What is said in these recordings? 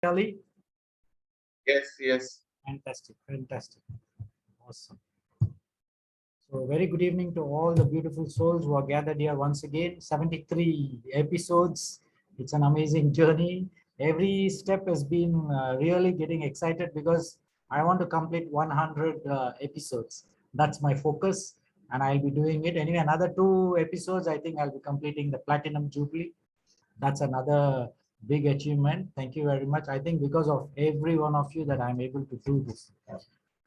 Ali? Yes, yes. Fantastic, fantastic. Awesome. So, very good evening to all the beautiful souls who are gathered here once again. 73 episodes. It's an amazing journey. Every step has been really getting excited because I want to complete 100 episodes. That's my focus, and I'll be doing it. Anyway, another 2 episodes, I think I'll be completing the Platinum Jubilee. That's another big achievement. Thank you very much. I think because of every one of you that I'm able to do this.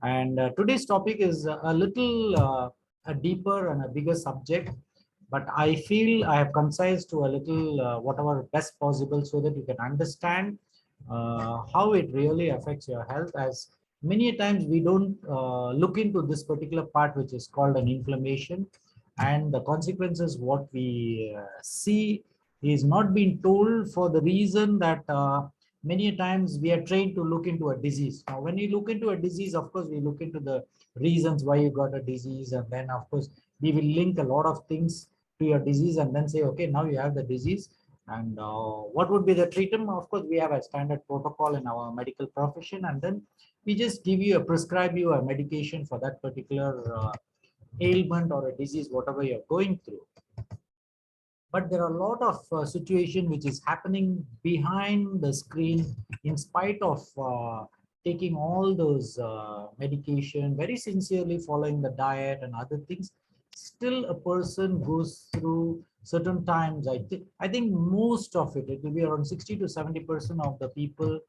And today's topic is a little a deeper and a bigger subject, but I feel I have concised to a little whatever best possible so that you can understand how it really affects your health. As many times we don't look into this particular part, which is called an inflammation, and the consequences what we see is not being told for the reason that many times we are trained to look into a disease. Now, when you look into a disease, of course, we look into the reasons why you got a disease, and then, of course, we will link a lot of things to your disease and then say, okay, now you have the disease. And what would be the treatment? Of course, we have a standard protocol in our medical profession, and then we just give you prescribe you a medication for that particular ailment or a disease, whatever you're going through. But there are a lot of situation which is happening behind the screen in spite of taking all those medication very sincerely, following the diet and other things. Still a person goes through certain times. I think most of it will be around 60 to 70% of the people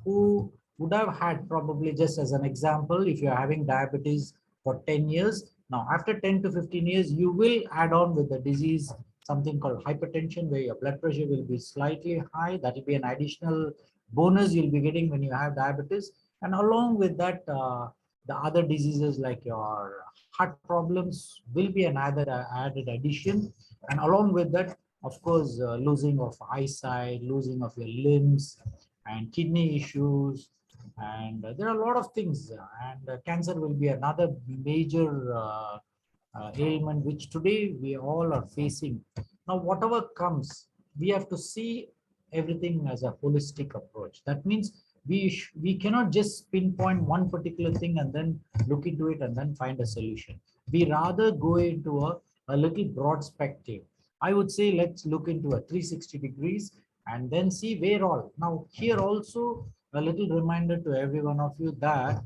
who would have had, probably, just as an example, if you're having diabetes for 10 years, now after 10 to 15 years you will add on with the disease something called hypertension, where your blood pressure will be slightly high. That will be an additional bonus you'll be getting when you have diabetes. And along with that, the other diseases like your heart problems will be another added addition. And along with that, of course, losing of eyesight, losing of your limbs, and kidney issues. And there are a lot of things. And cancer will be another major ailment which today we all are facing. Now, whatever comes, we have to see everything as a holistic approach. That means we cannot just pinpoint one particular thing and then look into it and then find a solution. We rather go into a little broad spectrum. I would say let's look into a 360 degrees and then see where all. Now, here also a little reminder to every one of you that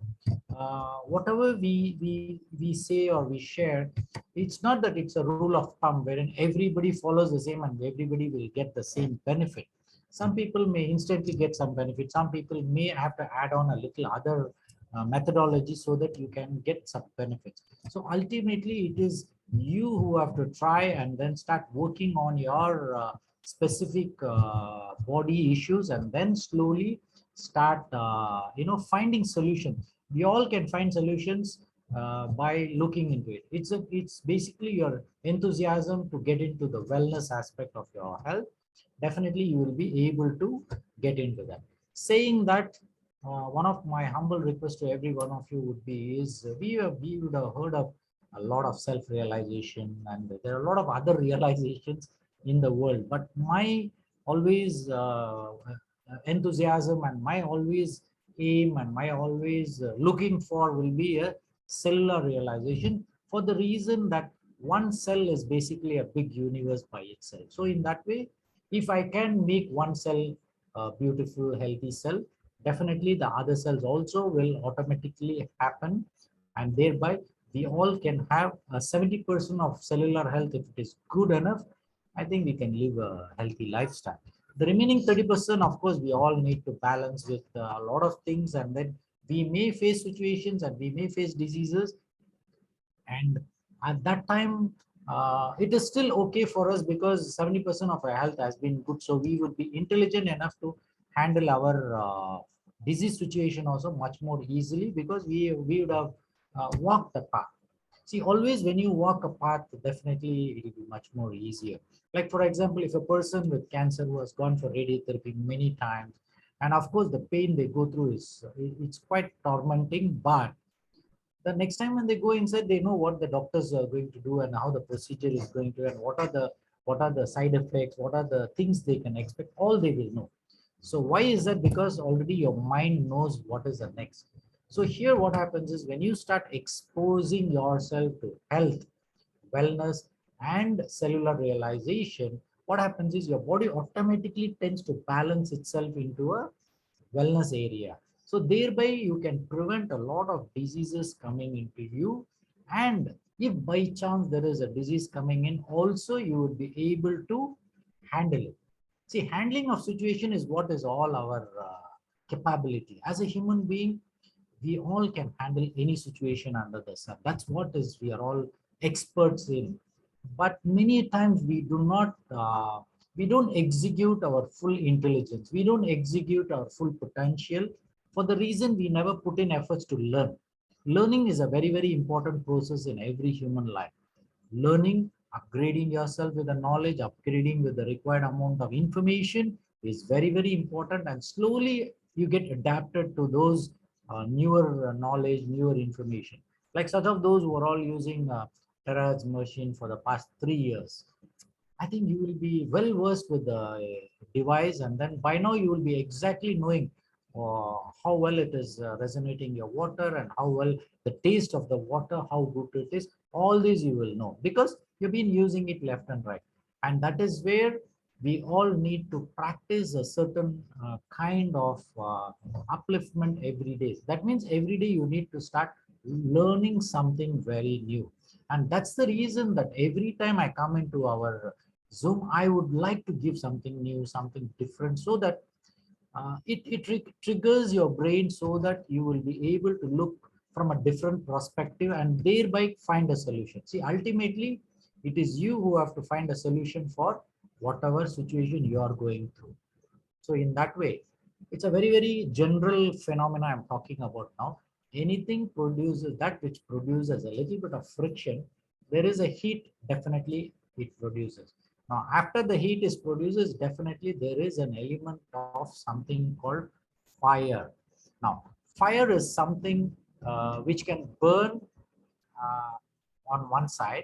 whatever we say or we share, it's not that it's a rule of thumb wherein everybody follows the same and everybody will get the same benefit. Some people may instantly get some benefit. Some people may have to add on a little other methodology so that you can get some benefits. So ultimately, it is you who have to try and then start working on your specific body issues, and then slowly start finding solutions. We all can find solutions by looking into it. It's basically your enthusiasm to get into the wellness aspect of your health. Definitely you will be able to get into that. Saying that, one of my humble requests to every one of you would be is we would have heard of a lot of self-realization, and there are a lot of other realizations in the world, but my always enthusiasm and my always aim and my always looking for will be a cellular realization, for the reason that one cell is basically a big universe by itself. So in that way, if I can make one cell a beautiful healthy cell, definitely the other cells also will automatically happen, and thereby we all can have a 70% of cellular health. If it is good enough, I think we can live a healthy lifestyle. The remaining 30%, of course, we all need to balance with a lot of things, and then we may face situations and we may face diseases, and at that time it is still okay for us because 70% of our health has been good, so we would be intelligent enough to handle our disease situation also much more easily, because we would have walked the path. See, always when you walk a path, definitely it will be much more easier. Like, for example, if a person with cancer who has gone for radiotherapy many times, and of course the pain they go through is it's quite tormenting, but the next time when they go inside, they know what the doctors are going to do and how the procedure is going to, and what are the side effects, what are the things they can expect, all they will know. So why is that? Because already your mind knows what is the next. So here what happens is when you start exposing yourself to health, wellness, and cellular realization, what happens is your body automatically tends to balance itself into a wellness area. So thereby you can prevent a lot of diseases coming into you. And if by chance there is a disease coming in, also you would be able to handle it. See, handling of situation is what is all our capability. As a human being, we all can handle any situation under the sun. That's what is we are all experts in. But many times we don't execute our full intelligence. We don't execute our full potential for the reason we never put in efforts to learn. Learning is a very, very important process in every human life. Learning, upgrading yourself with the knowledge, upgrading with the required amount of information is very, very important. And slowly you get adapted to those newer knowledge, newer information. Like such of those who are all using Terra's machine for the past 3 years, I think you will be well versed with the device, and then by now you will be exactly knowing how well it is resonating your water and how well the taste of the water, how good it is. All these you will know because you've been using it left and right. And that is where we all need to practice a certain kind of upliftment every day. That means every day you need to start learning something very new. And that's the reason that every time I come into our Zoom, I would like to give something new, something different, so that it triggers your brain so that you will be able to look from a different perspective and thereby find a solution. See, ultimately, it is you who have to find a solution for whatever situation you are going through. So in that way, it's a very, very general phenomena I'm talking about now. Anything produces that which produces a little bit of friction, there is a heat, definitely it produces. Now, after the heat is produces, definitely there is an element of something called fire. Now, fire is something which can burn uh, on one side.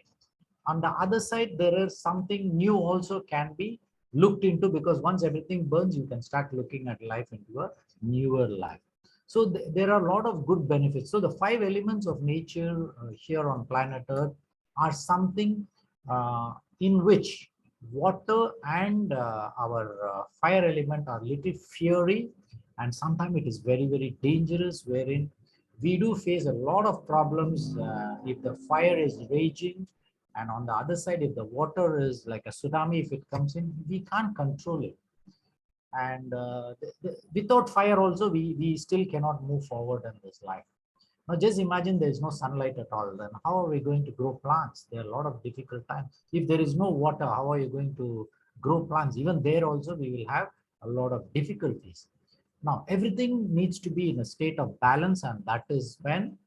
On the other side, there is something new also can be looked into, because once everything burns, you can start looking at life into a newer life. So there are a lot of good benefits. So the five elements of nature here on planet Earth are something in which water and our fire element are little fiery, and sometimes it is very, very dangerous, wherein we do face a lot of problems if the fire is raging. And on the other side, if the water is like a tsunami, if it comes in, we can't control it. And without fire also, we still cannot move forward in this life. Now just imagine there is no sunlight at all. Then how are we going to grow plants? There are a lot of difficult times. If there is no water, how are you going to grow plants? Even there also we will have a lot of difficulties. Now everything needs to be in a state of balance, and that is when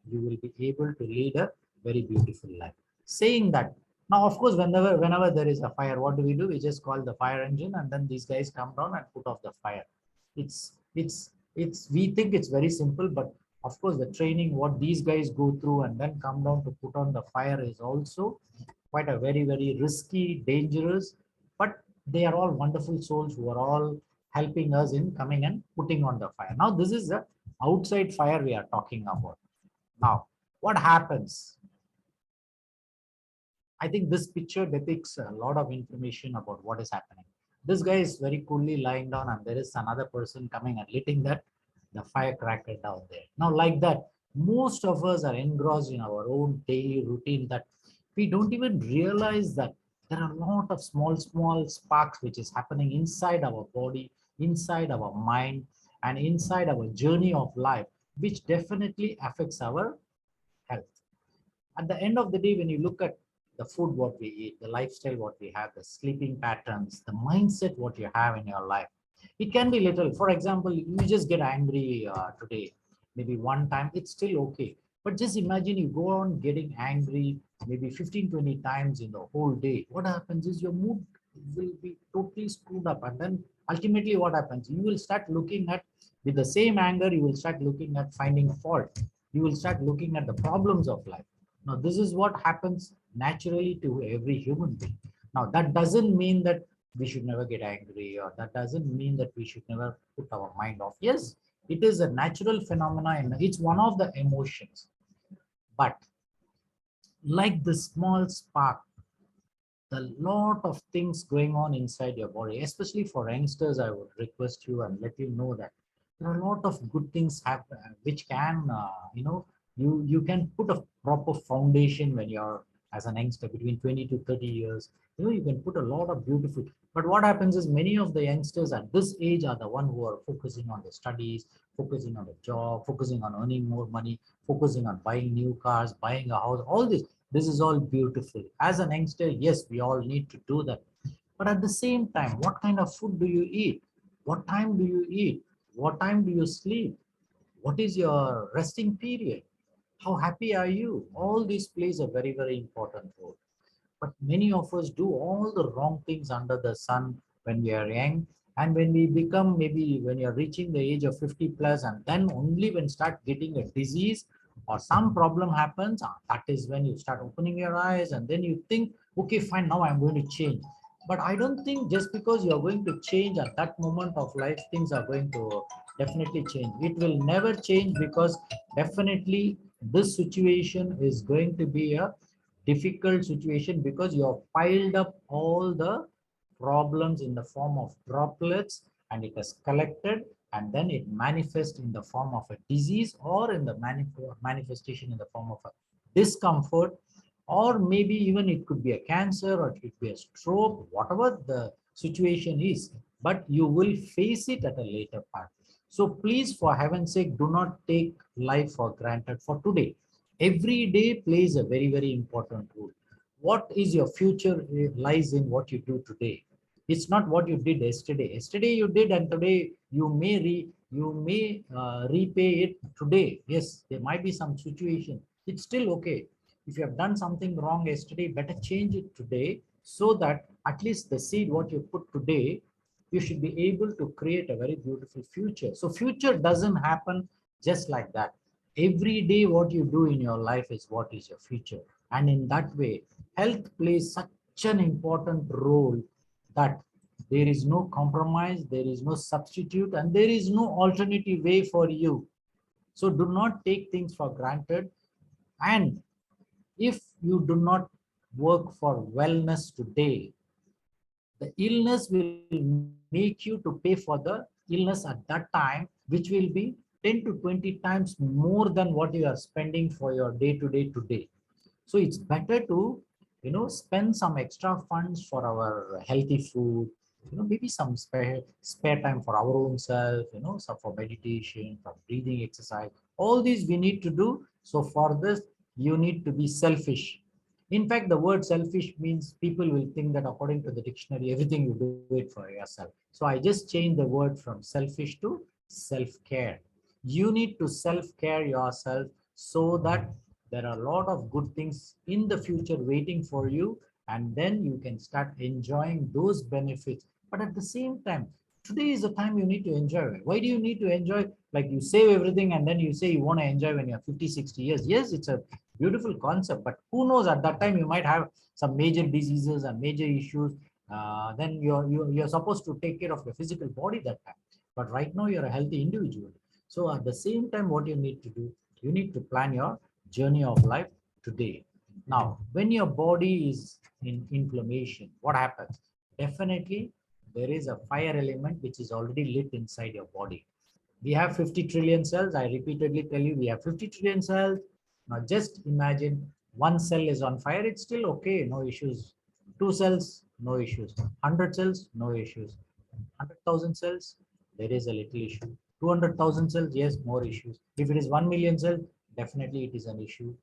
you will be able to lead a very beautiful life. Saying that, now of course, whenever there is a fire, what do? We just call the fire engine, and then these guys come down and put off the fire. It's we think it's very simple, but of course the training what these guys go through and then come down to put on the fire is also quite a very, very risky, dangerous, but they are all wonderful souls who are all helping us in coming and putting on the fire. Now this is the outside fire we are talking about. Now what happens? I think this picture depicts a lot of information about what is happening. This guy is very coolly lying down, and there is another person coming and letting that the firecracker down there. Now, like that, most of us are engrossed in our own daily routine that we don't even realize that there are a lot of small, small sparks which is happening inside our body, inside our mind, and inside our journey of life, which definitely affects our health. At the end of the day, when you look at the food what we eat, the lifestyle what we have, the sleeping patterns, the mindset what you have in your life, it can be little. For example, you just get angry today, maybe one time, it's still okay. But just imagine you go on getting angry maybe 15, 20 times in the whole day. What happens is your mood will be totally screwed up. And then ultimately what happens? You will start looking at, with the same anger, you will start looking at finding fault. You will start looking at the problems of life. Now, this is what happens naturally to every human being. Now, that doesn't mean that we should never get angry, or that doesn't mean that we should never put our mind off. Yes, it is a natural phenomenon, and it's one of the emotions. But like the small spark, the lot of things going on inside your body, especially for youngsters, I would request you and let you know that there are a lot of good things happen, which can, you can put a proper foundation when you're as an youngster between 20 to 30 years. You can put a lot of beautiful. But what happens is many of the youngsters at this age are the one who are focusing on the studies, focusing on the job, focusing on earning more money, focusing on buying new cars, buying a house, all this is all beautiful. As an youngster, yes, we all need to do that. But at the same time, what kind of food do you eat? What time do you eat? What time do you sleep? What is your resting period? How happy are you? All this plays a very, very important role. But many of us do all the wrong things under the sun when we are young. And when we become, maybe when you're reaching the age of 50 plus, and then only when start getting a disease or some problem happens, that is when you start opening your eyes, and then you think, okay, fine, now I'm going to change. But I don't think just because you're going to change at that moment of life, things are going to definitely change. It will never change, because definitely this situation is going to be a difficult situation, because you have piled up all the problems in the form of droplets, and it has collected, and then it manifests in the form of a disease, or in the manifestation in the form of a discomfort, or maybe even it could be a cancer, or it could be a stroke, whatever the situation is, but you will face it at a later part. So please, for heaven's sake, do not take life for granted for today. Every day plays a very, very important role. What is your future lies in what you do today. It's not what you did yesterday. Yesterday you did, and today you may repay it today. Yes, there might be some situation, it's still okay. If you have done something wrong yesterday, better change it today, so that at least the seed what you put today, you should be able to create a very beautiful future. So future doesn't happen just like that. Every day what you do in your life is what is your future. And in that way, health plays such an important role, that there is no compromise, there is no substitute, and there is no alternative way for you. So do not take things for granted. And if you do not work for wellness today, the illness will make you to pay for the illness at that time, which will be 10 to 20 times more than what you are spending for your day to day today. So it's better to, spend some extra funds for our healthy food, maybe some spare time for our own self, some for meditation, for breathing exercise. All these we need to do. So for this, you need to be selfish. In fact, the word selfish means people will think that according to the dictionary, everything you do it for yourself. So I just changed the word from selfish to self-care. You need to self-care yourself, so that there are a lot of good things in the future waiting for you, and then you can start enjoying those benefits. But at the same time, today is the time you need to enjoy. Why do you need to enjoy? Like, you save everything and then you say you want to enjoy when you're 50, 60 years. Yes, it's a beautiful concept, but who knows, at that time you might have some major diseases and major issues. Then you're supposed to take care of your physical body that time. But right now you're a healthy individual. So at the same time, what you need to do, you need to plan your journey of life today. Now, when your body is in inflammation, what happens? Definitely, there is a fire element which is already lit inside your body. We have 50 trillion cells. I repeatedly tell you, we have 50 trillion cells. Now, just imagine one cell is on fire, it's still okay, no issues. Two cells, no issues. 100 cells, no issues. 100,000 cells, there is a little issue. 200,000 cells, yes, more issues. If it is 1 million cells, definitely it is an issue.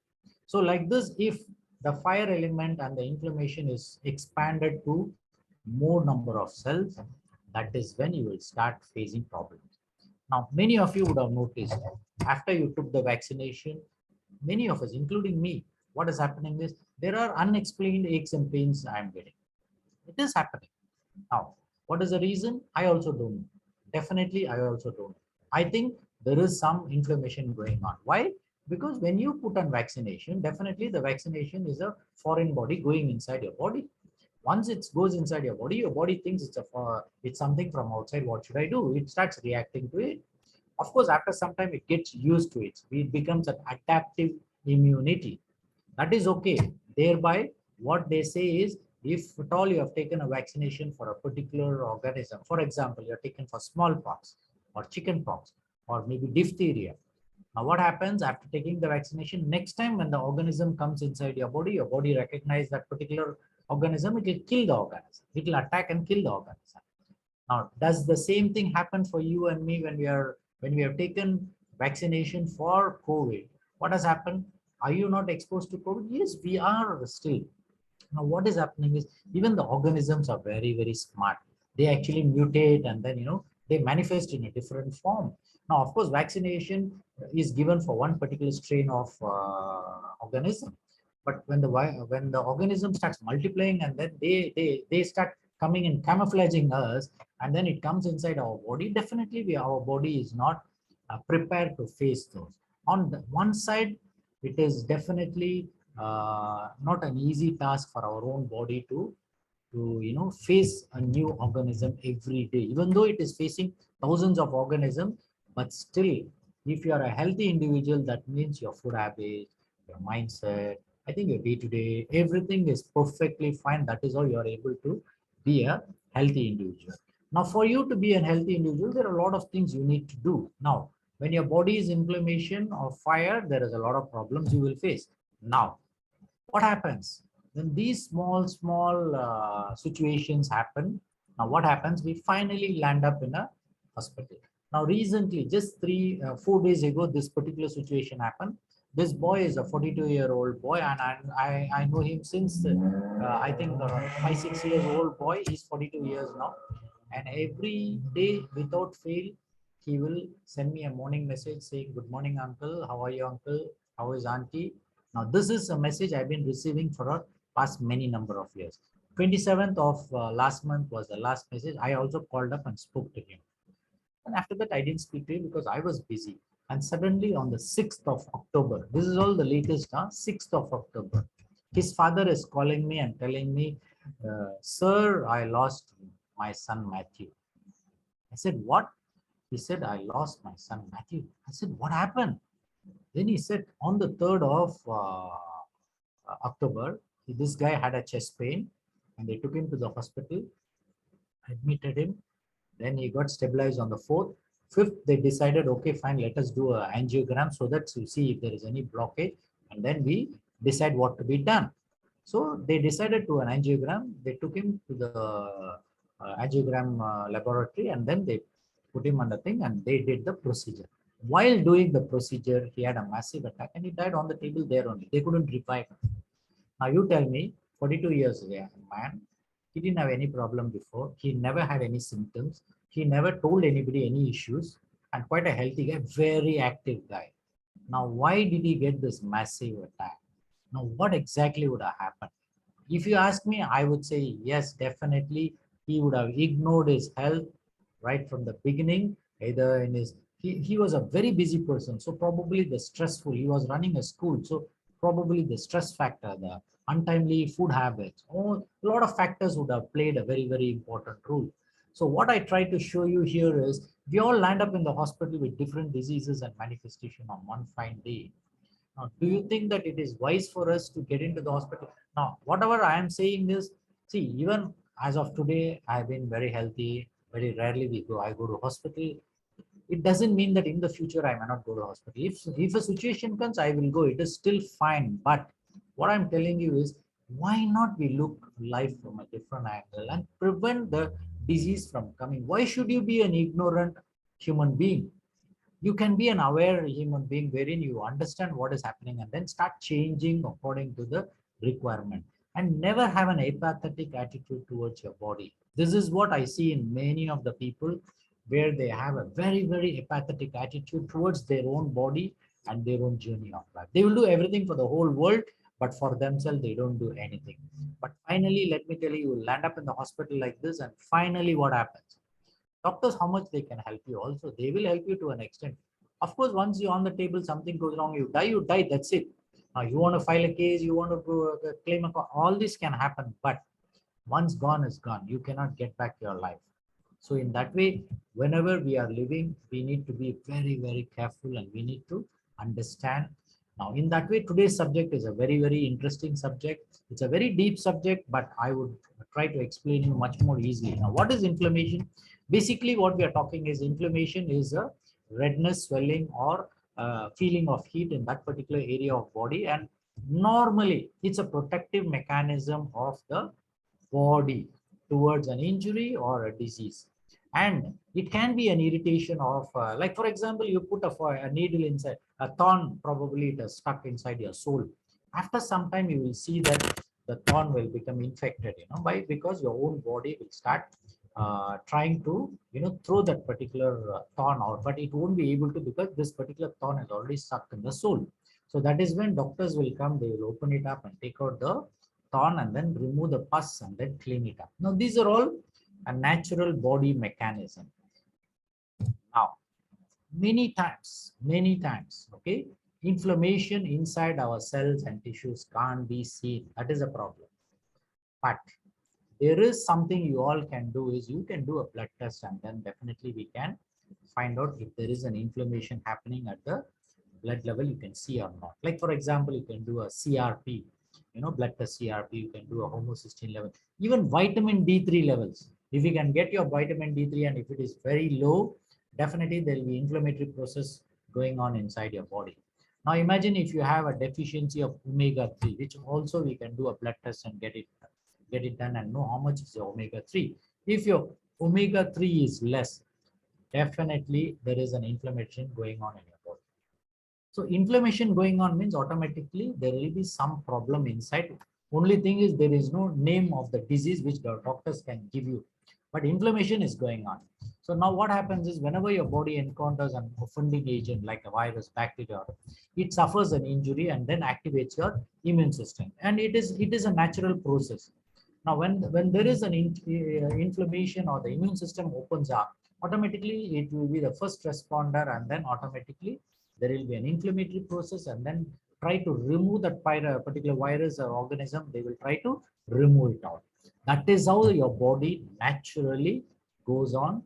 So like this, if the fire element and the inflammation is expanded to more number of cells, that is when you will start facing problems. Now, many of you would have noticed, after you took the vaccination, many of us, including me, what is happening is there are unexplained aches and pains I am getting. It is happening. Now, what is the reason? I also don't know. Definitely, I also don't know. I think there is some inflammation going on. Why? Because when you put on vaccination, definitely the vaccination is a foreign body going inside your body. Once it goes inside your body thinks it's something from outside. What should I do? It starts reacting to it. Of course, after some time, it gets used to it. It becomes an adaptive immunity. That is okay. Thereby, what they say is, if at all you have taken a vaccination for a particular organism, for example, you're taken for smallpox or chickenpox or maybe diphtheria. Now, what happens after taking the vaccination? Next time when the organism comes inside your body recognizes that particular organism, it will kill the organism. It will attack and kill the organism. Now, does the same thing happen for you and me when we have taken vaccination for COVID? What has happened? Are you not exposed to COVID? Yes, we are still. Now, what is happening is even the organisms are very, very smart. They actually mutate and then, they manifest in a different form. Now, of course, vaccination is given for one particular strain of organism. But when the organism starts multiplying and then they start coming and camouflaging us, and then it comes inside our body, definitely our body is not prepared to face those. On the one side, it is definitely not an easy task for our own body to face a new organism every day, even though it is facing thousands of organisms. But still, if you are a healthy individual, that means your food habits, your mindset, I think your day to day, everything is perfectly fine. That is how you are able to be a healthy individual. Now, for you to be a healthy individual, there are a lot of things you need to do. Now, when your body is inflammation or fire, there is a lot of problems you will face. Now, what happens when these small situations happen? Now, what happens? We finally land up in a hospital. Now, recently, just 4 days ago, this particular situation happened. This boy is a 42-year-old boy, and I know him since I think 5 6 years old boy. He's 42 years now, and every day without fail, he will send me a morning message saying, "Good morning, uncle. How are you, uncle? How is auntie?" Now, this is a message I've been receiving for a past many number of years. 27th of last month was the last message. I also called up and spoke to him. And after that, I didn't speak to him because I was busy. And suddenly on the 6th of October, this is all the latest, 6th of October, his father is calling me and telling me, "Sir, I lost my son Matthew." I said, "What?" He said, "I lost my son Matthew." I said, "What happened?" Then he said, on the 3rd of October, this guy had a chest pain and they took him to the hospital, admitted him. Then he got stabilized on the 4th. 5th, they decided, okay, fine, let us do an angiogram so that to see if there is any blockage, and then we decide what to be done. So they decided to an angiogram. They took him to the angiogram laboratory, and then they put him on the thing and they did the procedure. While doing the procedure, he had a massive attack and he died on the table there only. They couldn't revive him. Now you tell me, 42 years man, he didn't have any problem before. He never had any symptoms. He never told anybody any issues, and quite a healthy guy, very active guy. Now, why did he get this massive attack? Now, what exactly would have happened? If you ask me, I would say yes, definitely he would have ignored his health right from the beginning. Either in his he was a very busy person, so probably the stressful, he was running a school, so probably the stress factor, the untimely food habits, or a lot of factors would have played a very, very important role. So what I try to show you here is we all land up in the hospital with different diseases and manifestation on one fine day. Now, do you think that it is wise for us to get into the hospital? Now, whatever I am saying is, see, even as of today, I've been very healthy. Very rarely I go to hospital. It doesn't mean that in the future I may not go to hospital. If a situation comes, I will go. It is still fine. But what I'm telling you is, why not we look life from a different angle and prevent the disease from coming? Why should you be an ignorant human being? You can be an aware human being wherein you understand what is happening and then start changing according to the requirement, and never have an apathetic attitude towards your body. This is what I see in many of the people, where they have a very, very apathetic attitude towards their own body and their own journey of life. They will do everything for the whole world, but for themselves they don't do anything. But finally, let me tell you, you land up in the hospital like this, and finally what happens? Doctors, how much they can help you? Also, they will help you to an extent. Of course, once you're on the table, something goes wrong, you die, that's it. Now you want to file a case, you want to claim all this can happen. But Once gone is gone. You cannot get back your life. So in that way, whenever we are living, we need to be very, very careful and we need to understand. Now, in that way, today's subject is a very, very interesting subject. It's a very deep subject, but I would try to explain you much more easily. Now, what is inflammation? Basically, what we are talking is inflammation is a redness, swelling, or feeling of heat in that particular area of body. And normally, it's a protective mechanism of the body towards an injury or a disease. And it can be an irritation of, like for example, you put a needle inside, a thorn, probably it is stuck inside your soul. After some time, you will see that the thorn will become infected, by because your own body will start trying to, throw that particular thorn out, but it won't be able to because this particular thorn is already stuck in the soul. So that is when doctors will come, they will open it up and take out the thorn and then remove the pus and then clean it up. Now, these are all a natural body mechanism. Now, many times, okay, inflammation inside our cells and tissues can't be seen. That is a problem. But there is something you all can do is you can do a blood test and then definitely we can find out if there is an inflammation happening at the blood level, you can see or not. Like for example, you can do a CRP, blood test CRP, you can do a homocysteine level, even vitamin D3 levels. If you can get your vitamin D3 and if it is very low, definitely there will be inflammatory process going on inside your body. Now imagine if you have a deficiency of omega-3, which also we can do a blood test and get it done and know how much is your omega-3. If your omega-3 is less, definitely there is an inflammation going on in your body. So inflammation going on means automatically there will be some problem inside. Only thing is there is no name of the disease which the doctors can give you, but inflammation is going on. So now what happens is whenever your body encounters an offending agent like a virus, bacteria, it suffers an injury and then activates your immune system. And it is a natural process. Now, when there is an inflammation or the immune system opens up, automatically it will be the first responder, and then automatically there will be an inflammatory process, and then try to remove that particular virus or organism. They will try to remove it out. That is how your body naturally goes on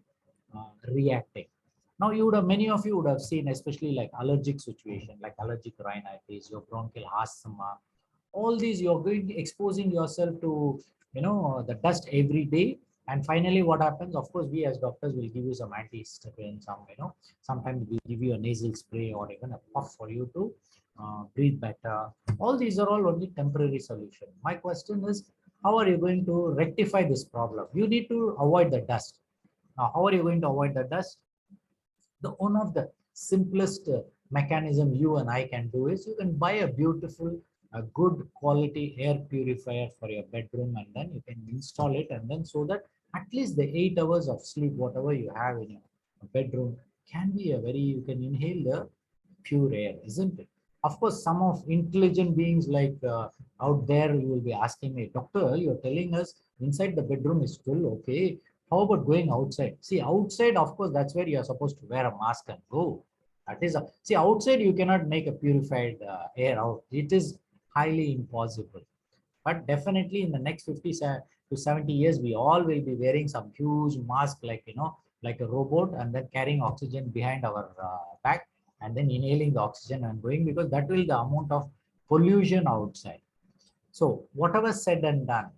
reacting. Now, many of you would have seen, especially like allergic situation, like allergic rhinitis, your bronchial asthma, all these you're going exposing yourself to the dust every day. And finally what happens, of course we as doctors will give you some antihistamine, sometimes we give you a nasal spray or even a puff for you to breathe better. All these are all only temporary solution. My question is, how are you going to rectify this problem? You need to avoid the dust. Now how are you going to avoid the dust? The one of the simplest mechanism you and I can do is you can buy a beautiful, a good quality air purifier for your bedroom, and then you can install it, and then so that at least the 8 hours of sleep, whatever you have in your bedroom, can be a very, you can inhale the pure air, isn't it? Of course, some of intelligent beings like out there, you will be asking me, doctor, you're telling us inside the bedroom is still okay. How about going outside? See, outside, of course, that's where you're supposed to wear a mask and go. That is, see, outside you cannot make a purified air out. It is highly impossible. But definitely in the next 50 to 70 years, we all will be wearing some huge mask, like, like a robot, and then carrying oxygen behind our back, and then inhaling the oxygen and going, because that will the amount of pollution outside. So whatever said and done,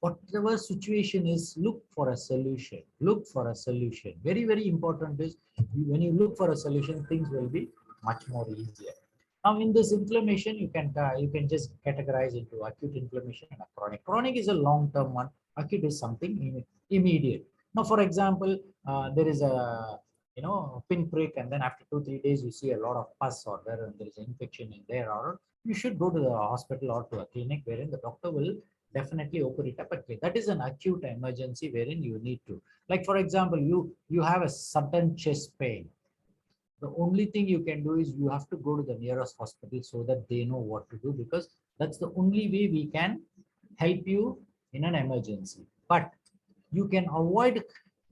whatever situation is, look for a solution. Look for a solution. Very, very important is when you look for a solution, things will be much more easier. Now, in this inflammation, you can just categorize into acute inflammation and a chronic. Chronic is a long-term one. Acute is something immediate. Now, for example, there is a pinprick, and then after 2 3 days you see a lot of pus, or there is an infection in there, or you should go to the hospital or to a clinic wherein the doctor will definitely open it up. But that is an acute emergency wherein you need to, like for example, you have a sudden chest pain. The only thing you can do is you have to go to the nearest hospital so that they know what to do, because that's the only way we can help you in an emergency. But you can avoid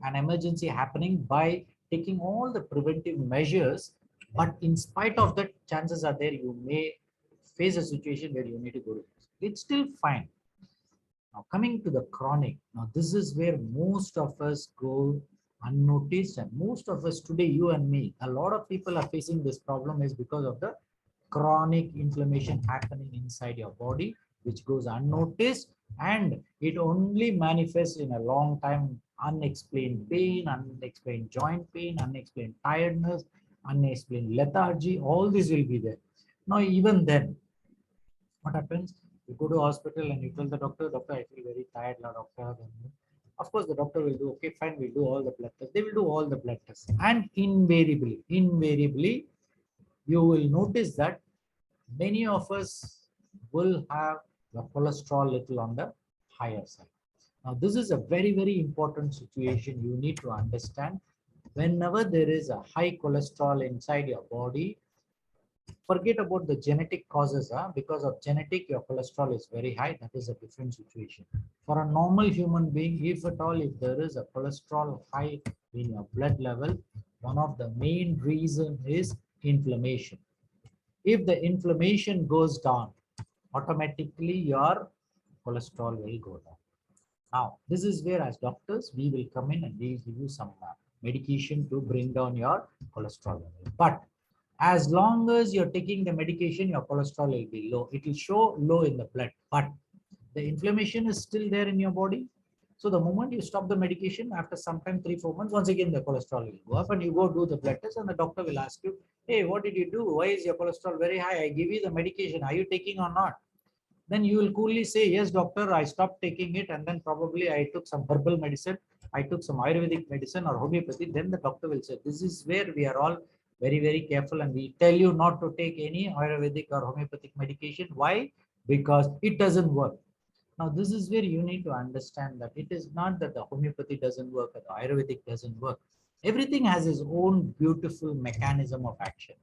an emergency happening by taking all the preventive measures. But in spite of that, chances are there you may face a situation where you need to go to, it's still fine. Now, coming to the chronic, now this is where most of us go unnoticed, and most of us today, you and me, a lot of people are facing this problem is because of the chronic inflammation happening inside your body, which goes unnoticed, and it only manifests in a long time. Unexplained pain, unexplained joint pain, unexplained tiredness, unexplained lethargy, all this will be there. Now, even then, what happens? You go to hospital and you tell the doctor, doctor, I feel very tired, la doctor. Of course, the doctor will do, okay, fine, we'll do all the blood tests. They will do all the blood tests. And invariably, you will notice that many of us will have the cholesterol little on the higher side. Now, this is a very important situation you need to understand. Whenever there is a high cholesterol inside your body, forget about the genetic causes. Because of genetic, your cholesterol is very high. That is a different situation. For a normal human being, if at all, if there is a cholesterol high in your blood level, one of the main reason is inflammation. If the inflammation goes down, automatically your cholesterol will go down. Now, this is where as doctors, we will come in and we will give you some medication to bring down your cholesterol level. But as long as you're taking the medication, your cholesterol will be low. It will show low in the blood, but the inflammation is still there in your body. So the moment you stop the medication, after some time, 3-4 months, once again the cholesterol will go up, and you go do the blood test, and the doctor will ask you, hey, what did you do? Why is your cholesterol very high? I give you the medication. Are you taking or not? Then you will coolly say, yes, doctor, I stopped taking it, and then probably I took some herbal medicine, I took some Ayurvedic medicine or homeopathy. Then the doctor will say, this is where we are all very careful, and we tell you not to take any Ayurvedic or homeopathic medication. Why? Because it doesn't work. Now, this is where you need to understand that it is not that the homeopathy doesn't work or the Ayurvedic doesn't work. Everything has its own beautiful mechanism of action.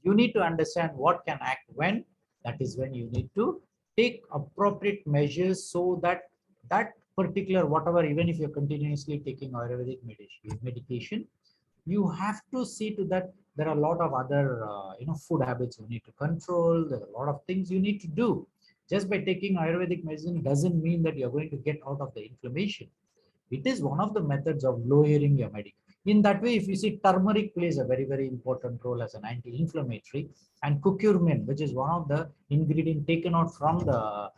You need to understand what can act when. That is when you need to take appropriate measures so that that particular whatever, even if you're continuously taking Ayurvedic medication, you have to see to that there are a lot of other food habits you need to control. There are a lot of things you need to do. Just by taking Ayurvedic medicine doesn't mean that you're going to get out of the inflammation. It is one of the methods of lowering your medication. In that way, if you see, turmeric plays a very important role as an anti-inflammatory, and curcumin, which is one of the ingredient taken out from the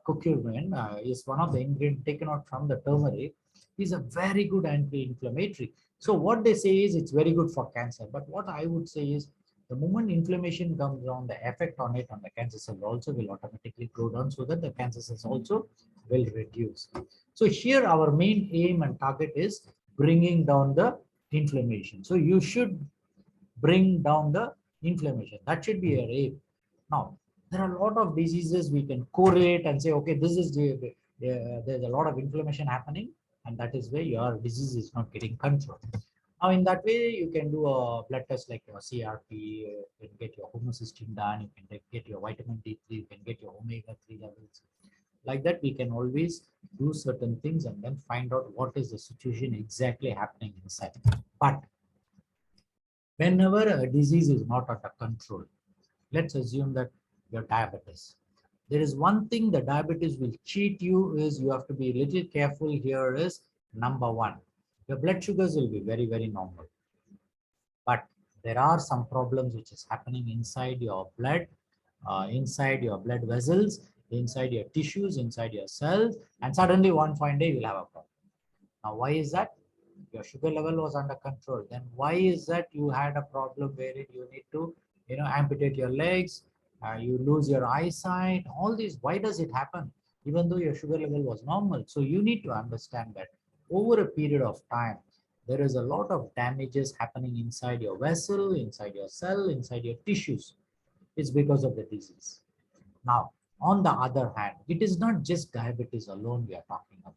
curcumin, is one of the ingredient taken out from the turmeric, is a very good anti-inflammatory. So what they say is it's very good for cancer. But what I would say is the moment inflammation comes down, the effect on it on the cancer cell also will automatically go down, so that the cancer cells also will reduce. So here our main aim and target is bringing down the inflammation. So you should bring down the inflammation. That should be your aim. Now, there are a lot of diseases we can correlate and say, okay, this is there's a lot of inflammation happening, and that is where your disease is not getting controlled. Now, in that way, you can do a blood test like your CRP, you can get your homocysteine done, you can get your vitamin D3, you can get your omega-3 levels. Like that, we can always do certain things and then find out what is the situation exactly happening inside. But whenever a disease is not under control, let's assume that you're diabetes. There is one thing the diabetes will cheat you is you have to be a little careful here is number one, your blood sugars will be very normal. But there are some problems which is happening inside your blood, inside your blood vessels, inside your tissues, inside your cells, and suddenly one fine day you'll have a problem. Now, why is that? Your sugar level was under control. Then why is that you had a problem wherein you need to, amputate your legs, you lose your eyesight, all these? Why does it happen? Even though your sugar level was normal. So you need to understand that over a period of time, there is a lot of damages happening inside your vessel, inside your cell, inside your tissues. It's because of the disease. Now, on the other hand, it is not just diabetes alone we are talking about.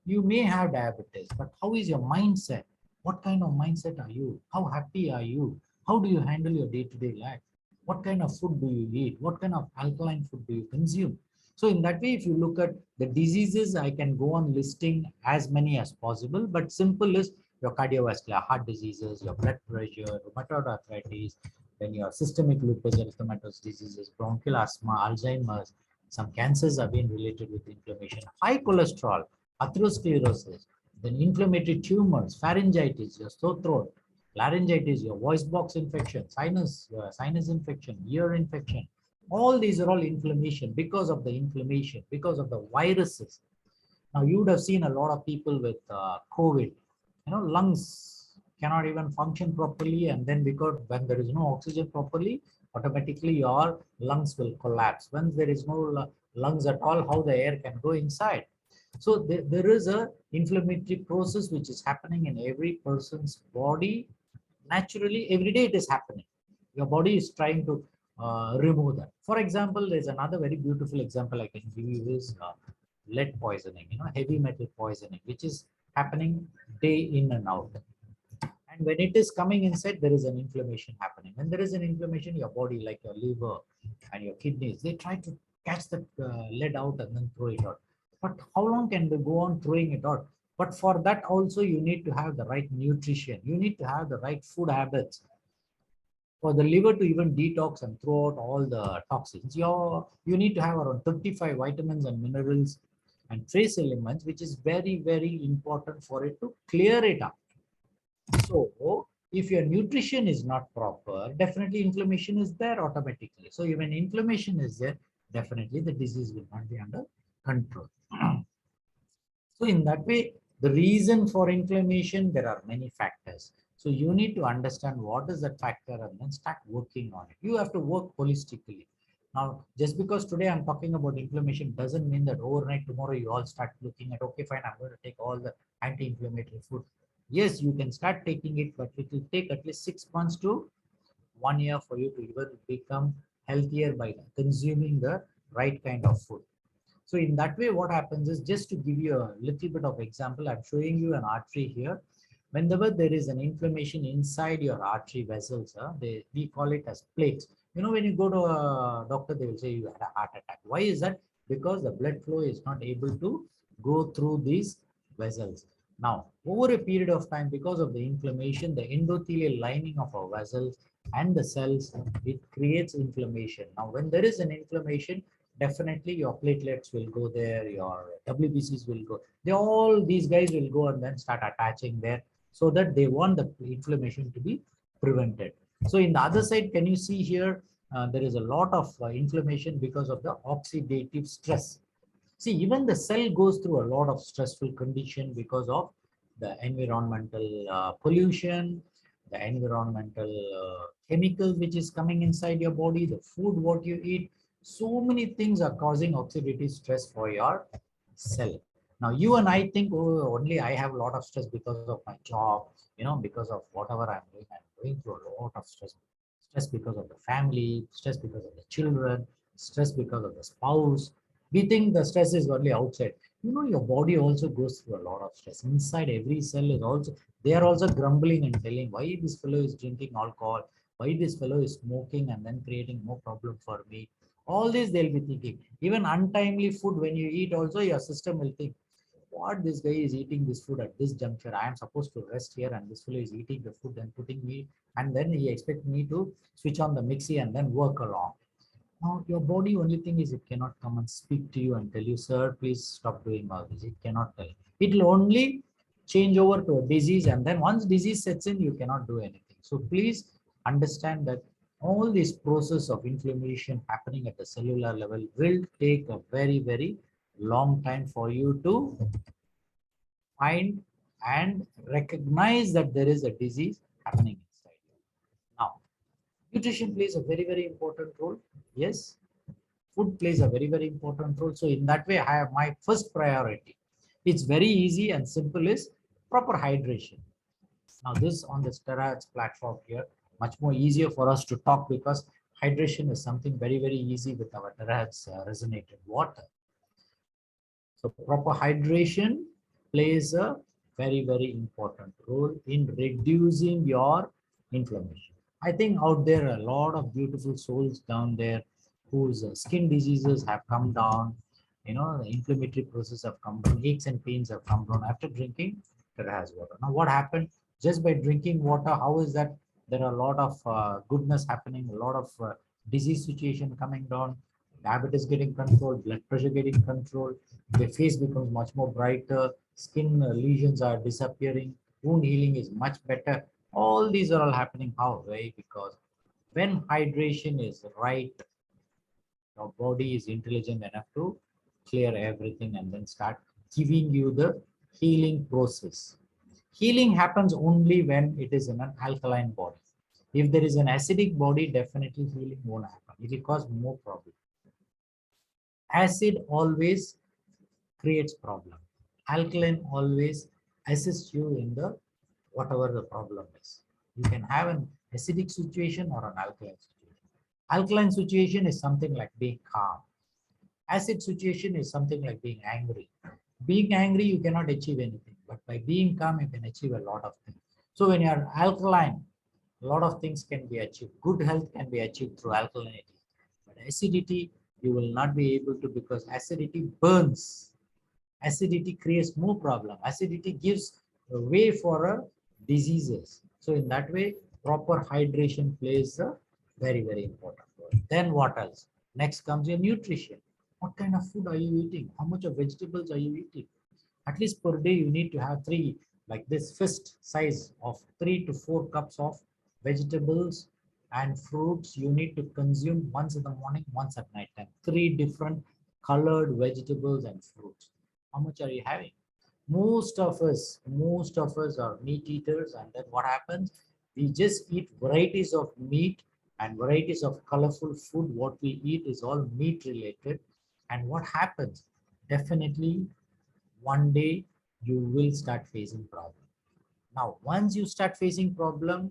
You may have diabetes, but how is your mindset? What kind of mindset are you? How happy are you? How do you handle your day-to-day life? What kind of food do you eat? What kind of alkaline food do you consume? So in that way, if you look at the diseases, I can go on listing as many as possible, but simple is your cardiovascular heart diseases, your blood pressure, rheumatoid arthritis, then your systemic lupus erythematosus diseases, bronchial asthma, Alzheimer's, Some cancers have been related with inflammation. High cholesterol, atherosclerosis, then inflammatory tumors, pharyngitis, your sore throat, laryngitis, your voice box infection, sinus infection, ear infection. All these are all inflammation because of the inflammation, because of the viruses. Now you would have seen a lot of people with COVID, lungs cannot even function properly, and then because when there is no oxygen properly, automatically your lungs will collapse. When there is no lungs at all, how the air can go inside? So there is a inflammatory process which is happening in every person's body. Naturally, every day it is happening. Your body is trying to remove that. For example, there's another very beautiful example I can give you is lead poisoning, heavy metal poisoning, which is happening day in and out. And when it is coming inside, there is an inflammation happening. When there is an inflammation, your body, like your liver and your kidneys, they try to catch the lead out and then throw it out. But how long can they go on throwing it out? But for that also, you need to have the right nutrition. You need to have the right food habits for the liver to even detox and throw out all the toxins. You need to have around 35 vitamins and minerals and trace elements, which is very, very important for it to clear it up. So if your nutrition is not proper, definitely inflammation is there automatically. So when inflammation is there, definitely the disease will not be under control. So in that way, the reason for inflammation, there are many factors. So you need to understand what is that factor and then start working on it. You have to work holistically. Now, just because today I'm talking about inflammation doesn't mean that overnight tomorrow you all start looking at, okay, fine, I'm going to take all the anti-inflammatory food. Yes, you can start taking it, but it will take at least 6 months to 1 year for you to even become healthier by consuming the right kind of food. So in that way, what happens is, just to give you a little bit of example, I'm showing you an artery here. Whenever there is an inflammation inside your artery vessels, we call it as plaques. When you go to a doctor, they will say you had a heart attack. Why is that? Because the blood flow is not able to go through these vessels. Now, over a period of time, because of the inflammation, the endothelial lining of our vessels and the cells, it creates inflammation. Now, when there is an inflammation, definitely your platelets will go there, your WBCs will go. These guys will go and then start attaching there, so that they want the inflammation to be prevented. So in the other side, can you see here, there is a lot of inflammation because of the oxidative stress. See, even the cell goes through a lot of stressful condition because of the environmental pollution, the environmental chemicals which is coming inside your body, the food what you eat. So many things are causing oxidative stress for your cell. Now you and I think, oh, only I have a lot of stress because of my job, because of whatever I'm doing. I'm going through a lot of stress. Stress because of the family, stress because of the children, stress because of the spouse. We think the stress is only outside. Your body also goes through a lot of stress. Inside every cell is also, they are also grumbling and telling why this fellow is drinking alcohol, why this fellow is smoking and then creating more problem for me. All this they'll be thinking. Even untimely food, when you eat also, your system will think, what this guy is eating this food at this juncture. I am supposed to rest here and this fellow is eating the food and putting me, and then he expects me to switch on the mixie and then work along. Now, your body only thing is it cannot come and speak to you and tell you, sir, please stop doing all this. It cannot tell. It will only change over to a disease, and then once disease sets in, you cannot do anything. So please understand that all this process of inflammation happening at the cellular level will take a very, very long time for you to find and recognize that there is a disease happening inside you. Now, nutrition plays a very, very important role. Yes, food plays a very, very important role. So in that way, I have my first priority. It's very easy and simple is proper hydration. Now this on the steroids platform here, much more easier for us to talk because hydration is something very, very easy with our terahertz resonated water. So proper hydration plays a very, very important role in reducing your inflammation. I think out there are a lot of beautiful souls down there whose skin diseases have come down, the inflammatory process have come down, aches and pains have come down after drinking Terahas water. Now what happened just by drinking water? How is that there are a lot of goodness happening, a lot of disease situation coming down? diabetes getting controlled, blood pressure getting controlled, the face becomes much more brighter, skin lesions are disappearing, wound healing is much better. All these are all happening how? Right? Because when hydration is right, your body is intelligent enough to clear everything and then start giving you the healing process. Healing happens only when it is in an alkaline body. If there is an acidic body, definitely healing won't happen. It will cause more problem. Acid always creates problem. Alkaline always assists you in the whatever the problem is. You can have an acidic situation or an alkaline situation. Alkaline situation is something like being calm. Acid situation is something like being angry. Being angry, you cannot achieve anything, but by being calm, you can achieve a lot of things. So when you are alkaline, a lot of things can be achieved. Good health can be achieved through alkalinity. But acidity, you will not be able to because acidity burns. Acidity creates more problem. Acidity gives a way for diseases. So in that way, proper hydration plays a very, very important role. Then what else? Next comes your nutrition. What kind of food are you eating? How much of vegetables are you eating? At least per day, you need to have three, like this fist size of 3 to 4 cups of vegetables and fruits you need to consume once in the morning, once at night time. Three different colored vegetables and fruits. How much are you having? Most of us are meat eaters, and then what happens? We just eat varieties of meat and varieties of colorful food. What we eat is all meat related. And what happens? Definitely one day you will start facing problem. Now, once you start facing problem,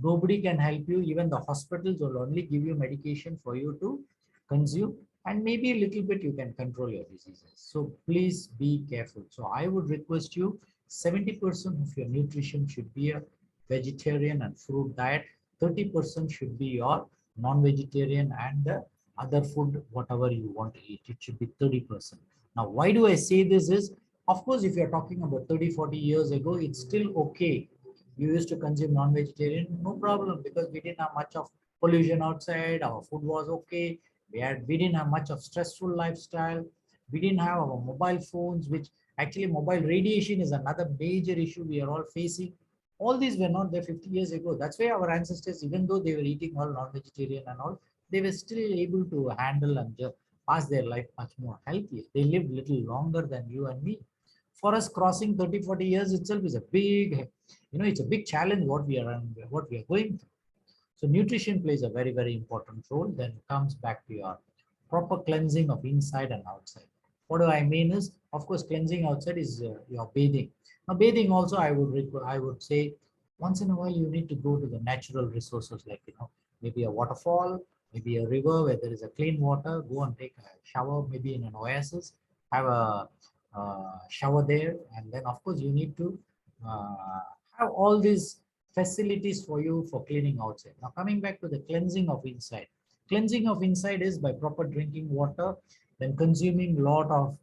nobody can help you. Even the hospitals will only give you medication for you to consume, and maybe a little bit you can control your diseases. So please be careful. So I would request you, 70% of your nutrition should be a vegetarian and fruit diet. 30% should be your non-vegetarian and other food, whatever you want to eat. It should be 30%. Now, why do I say this is, of course, if you're talking about 30, 40 years ago, it's still okay. You used to consume non-vegetarian, no problem, because we didn't have much of pollution outside. Our food was okay. We didn't have much of stressful lifestyle. We didn't have our mobile phones, which actually mobile radiation is another major issue we are all facing. All these were not there 50 years ago. That's why our ancestors, even though they were eating all non-vegetarian and all, they were still able to handle and just pass their life much more healthier. They lived little longer than you and me. For us, crossing 30, 40 years itself is a big, it's a big challenge what we are going through. So nutrition plays a very, very important role. Then comes back to your proper cleansing of inside and outside. What do I mean is, of course, cleansing outside is your bathing. Now, bathing also, I would say, once in a while you need to go to the natural resources, like maybe a waterfall, maybe a river where there is a clean water. Go and take a shower, maybe in an oasis. Have a shower there, and then of course you need to uh, have all these facilities for you for cleaning outside. Now coming back to the cleansing of inside. Cleansing of inside is by proper drinking water, then consuming lot of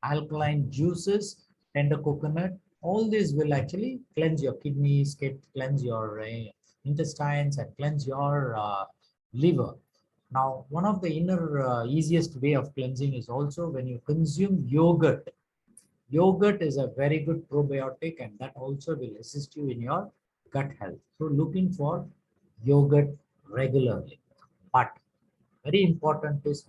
alkaline juices, tender coconut. All this will actually cleanse your kidneys, cleanse your intestines, and cleanse your liver. Now, one of the inner easiest way of cleansing is also when you consume yogurt. Yogurt is a very good probiotic, and that also will assist you in your gut health. So looking for yogurt regularly. But very important is,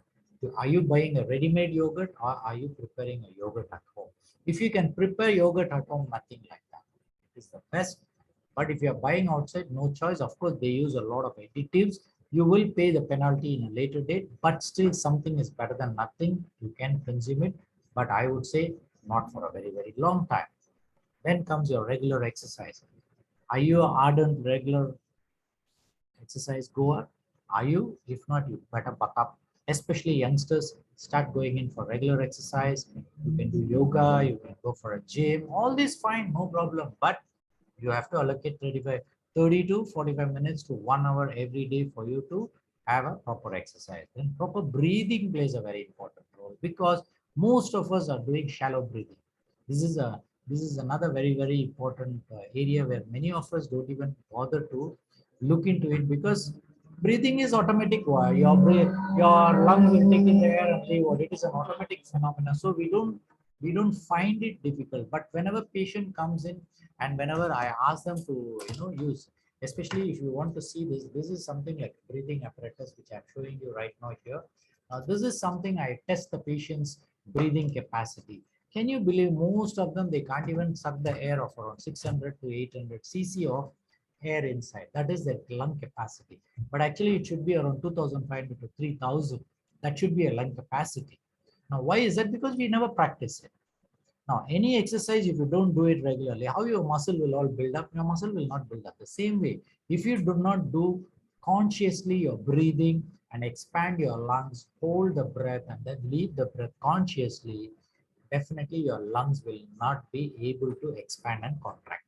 are you buying a ready-made yogurt or are you preparing a yogurt at home? If you can prepare yogurt at home, nothing like that. It is the best. But if you are buying outside, no choice. Of course, they use a lot of additives. You will pay the penalty in a later date, but still something is better than nothing. You can consume it, but I would say not for a very, very long time. Then comes your regular exercise. Are you an ardent regular exercise goer? Are you? If not, you better buck up. Especially youngsters, start going in for regular exercise. You can do yoga, you can go for a gym, all this fine, no problem. But you have to allocate 30 to 45 minutes to 1 hour every day for you to have a proper exercise. Then proper breathing plays a very important role, because most of us are doing shallow breathing. This is another very, very important area where many of us don't even bother to look into it, because Breathing is automatic. Your breath, your lungs will take in the air and leave out. It is an automatic phenomenon. So we don't find it difficult. But whenever patient comes in and whenever I ask them to use, especially if you want to see this is something like breathing apparatus which I'm showing you right now here. This is something I test the patient's breathing capacity. Can you believe most of them they can't even suck the air of around 600 to 800 cc of air inside. That is their lung capacity. But actually it should be around 2500 to 3000. That should be a lung capacity. Now why is that? Because we never practice it. Now any exercise, if you don't do it regularly, how your muscle will all build up? Your muscle will not build up. The same way, if you do not do consciously your breathing and expand your lungs, hold the breath and then leave the breath consciously, definitely your lungs will not be able to expand and contract.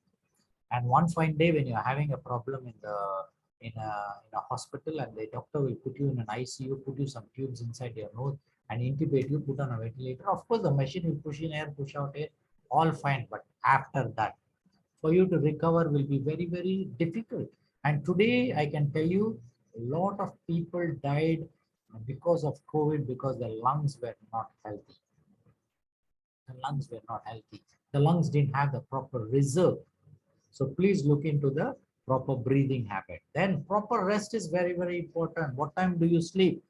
And one fine day when you're having a problem in a hospital and the doctor will put you in an ICU, put you some tubes inside your nose and intubate you, put on a ventilator. Of course, the machine will push in air, push out air, all fine. But after that, for you to recover will be very, very difficult. And today I can tell you a lot of people died because of COVID because their lungs were not healthy. The lungs were not healthy. The lungs didn't have the proper reserve. So please look into the proper breathing habit. Then proper rest is very, very important. What time do you sleep?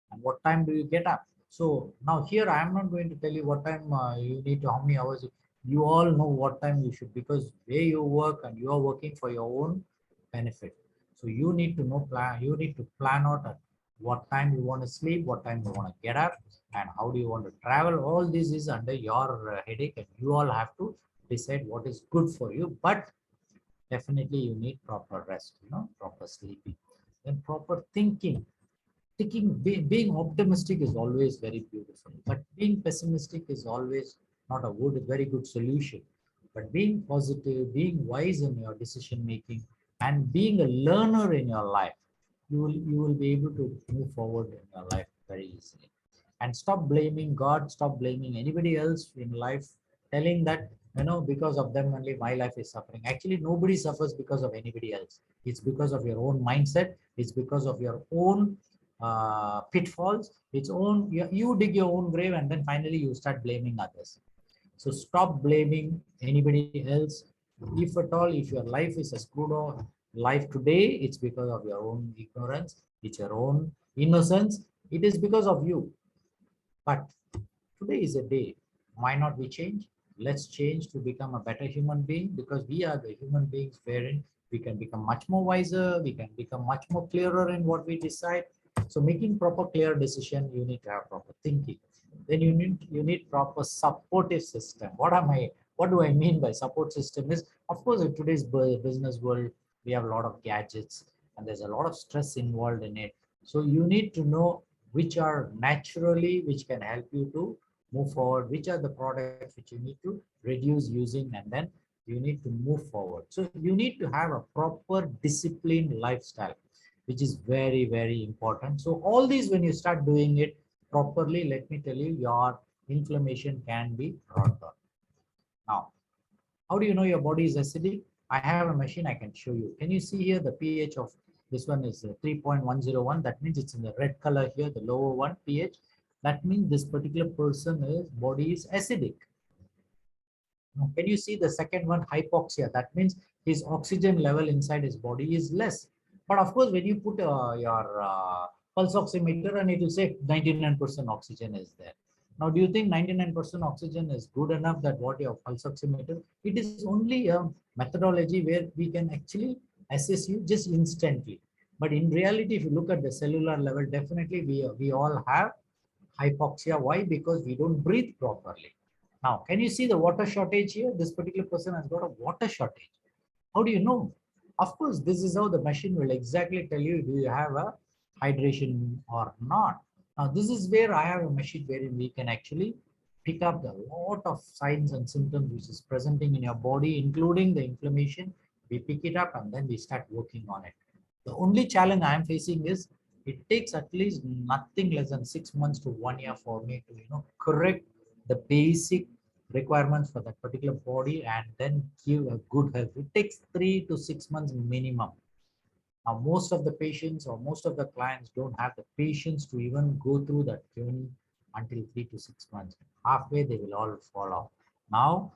And what time do you get up? So now here I am not going to tell you what time you need to, how many hours. You all know what time you should, because where you work and you are working for your own benefit. So you need to know, you need to plan out at what time you want to sleep, what time you want to get up, and how do you want to travel. All this is under your headache, and you all have to decide what is good for you. But definitely you need proper rest, proper sleeping, then proper thinking. Being optimistic is always very beautiful, but being pessimistic is always not a very good solution. But being positive, being wise in your decision making, and being a learner in your life, you will be able to move forward in your life very easily. And stop blaming God, stop blaming anybody else in life, telling that because of them only my life is suffering. Actually, nobody suffers because of anybody else. It's because of your own mindset. It's because of your own pitfalls. Its own, you dig your own grave and then finally you start blaming others. So stop blaming anybody else. If at all, if your life is a screwed on life today, it's because of your own ignorance, it's your own innocence, it is because of you. But today is a day. Why not we change? Let's change to become a better human being, because we are the human beings wherein we can become much more wiser, we can become much more clearer in what we decide. So making proper clear decision, you need to have proper thinking. Then you need proper supportive system. What do I mean by support system is, of course, in today's business world, we have a lot of gadgets and there's a lot of stress involved in it. So you need to know which are naturally, which can help you to move forward, which are the products which you need to reduce using, and then you need to move forward. So you need to have a proper disciplined lifestyle, which is very, very important. So all these, when you start doing it properly, let me tell you, your inflammation can be brought down. Now, how do you know your body is acidic? I have a machine, I can show you. Can you see here the pH of this one is 3.101. That means it's in the red color here, the lower one pH. That means this particular person is body is acidic. Now, can you see the second one, hypoxia? That means his oxygen level inside his body is less. But of course, when you put your pulse oximeter and it will say 99% oxygen is there. Now, do you think 99% oxygen is good enough that what your pulse oximeter? It is only a methodology where we can actually assess you just instantly. But in reality, if you look at the cellular level, definitely we all have hypoxia. Why? Because we don't breathe properly. Now, can you see the water shortage here? This particular person has got a water shortage. How do you know? Of course, this is how the machine will exactly tell you, do you have a hydration or not. Now, this is where I have a machine wherein we can actually pick up the lot of signs and symptoms which is presenting in your body, including the inflammation. We pick it up and then we start working on it. The only challenge I am facing is it takes at least nothing less than 6 months to 1 year for me to correct the basic requirements for that particular body and then give a good health. It takes 3 to 6 months minimum. Now, most of the patients or most of the clients don't have the patience to even go through that journey until 3 to 6 months. Halfway, they will all fall off. Now,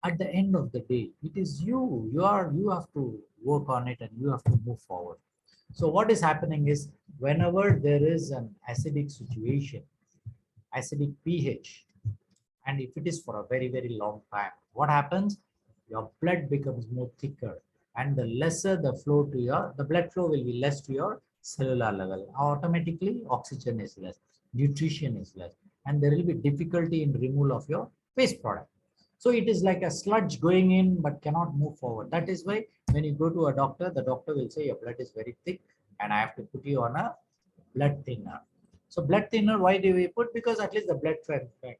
at the end of the day, it is you have to work on it and you have to move forward. So what is happening is whenever there is an acidic situation, acidic pH, and if it is for a very, very long time, what happens? Your blood becomes more thicker, and the lesser the flow to the blood flow will be less to your cellular level. Automatically oxygen is less, nutrition is less, and there will be difficulty in removal of your waste product. So it is like a sludge going in but cannot move forward. That is why when you go to a doctor, the doctor will say your blood is very thick and I have to put you on a blood thinner. So blood thinner, why do we put? Because at least the blood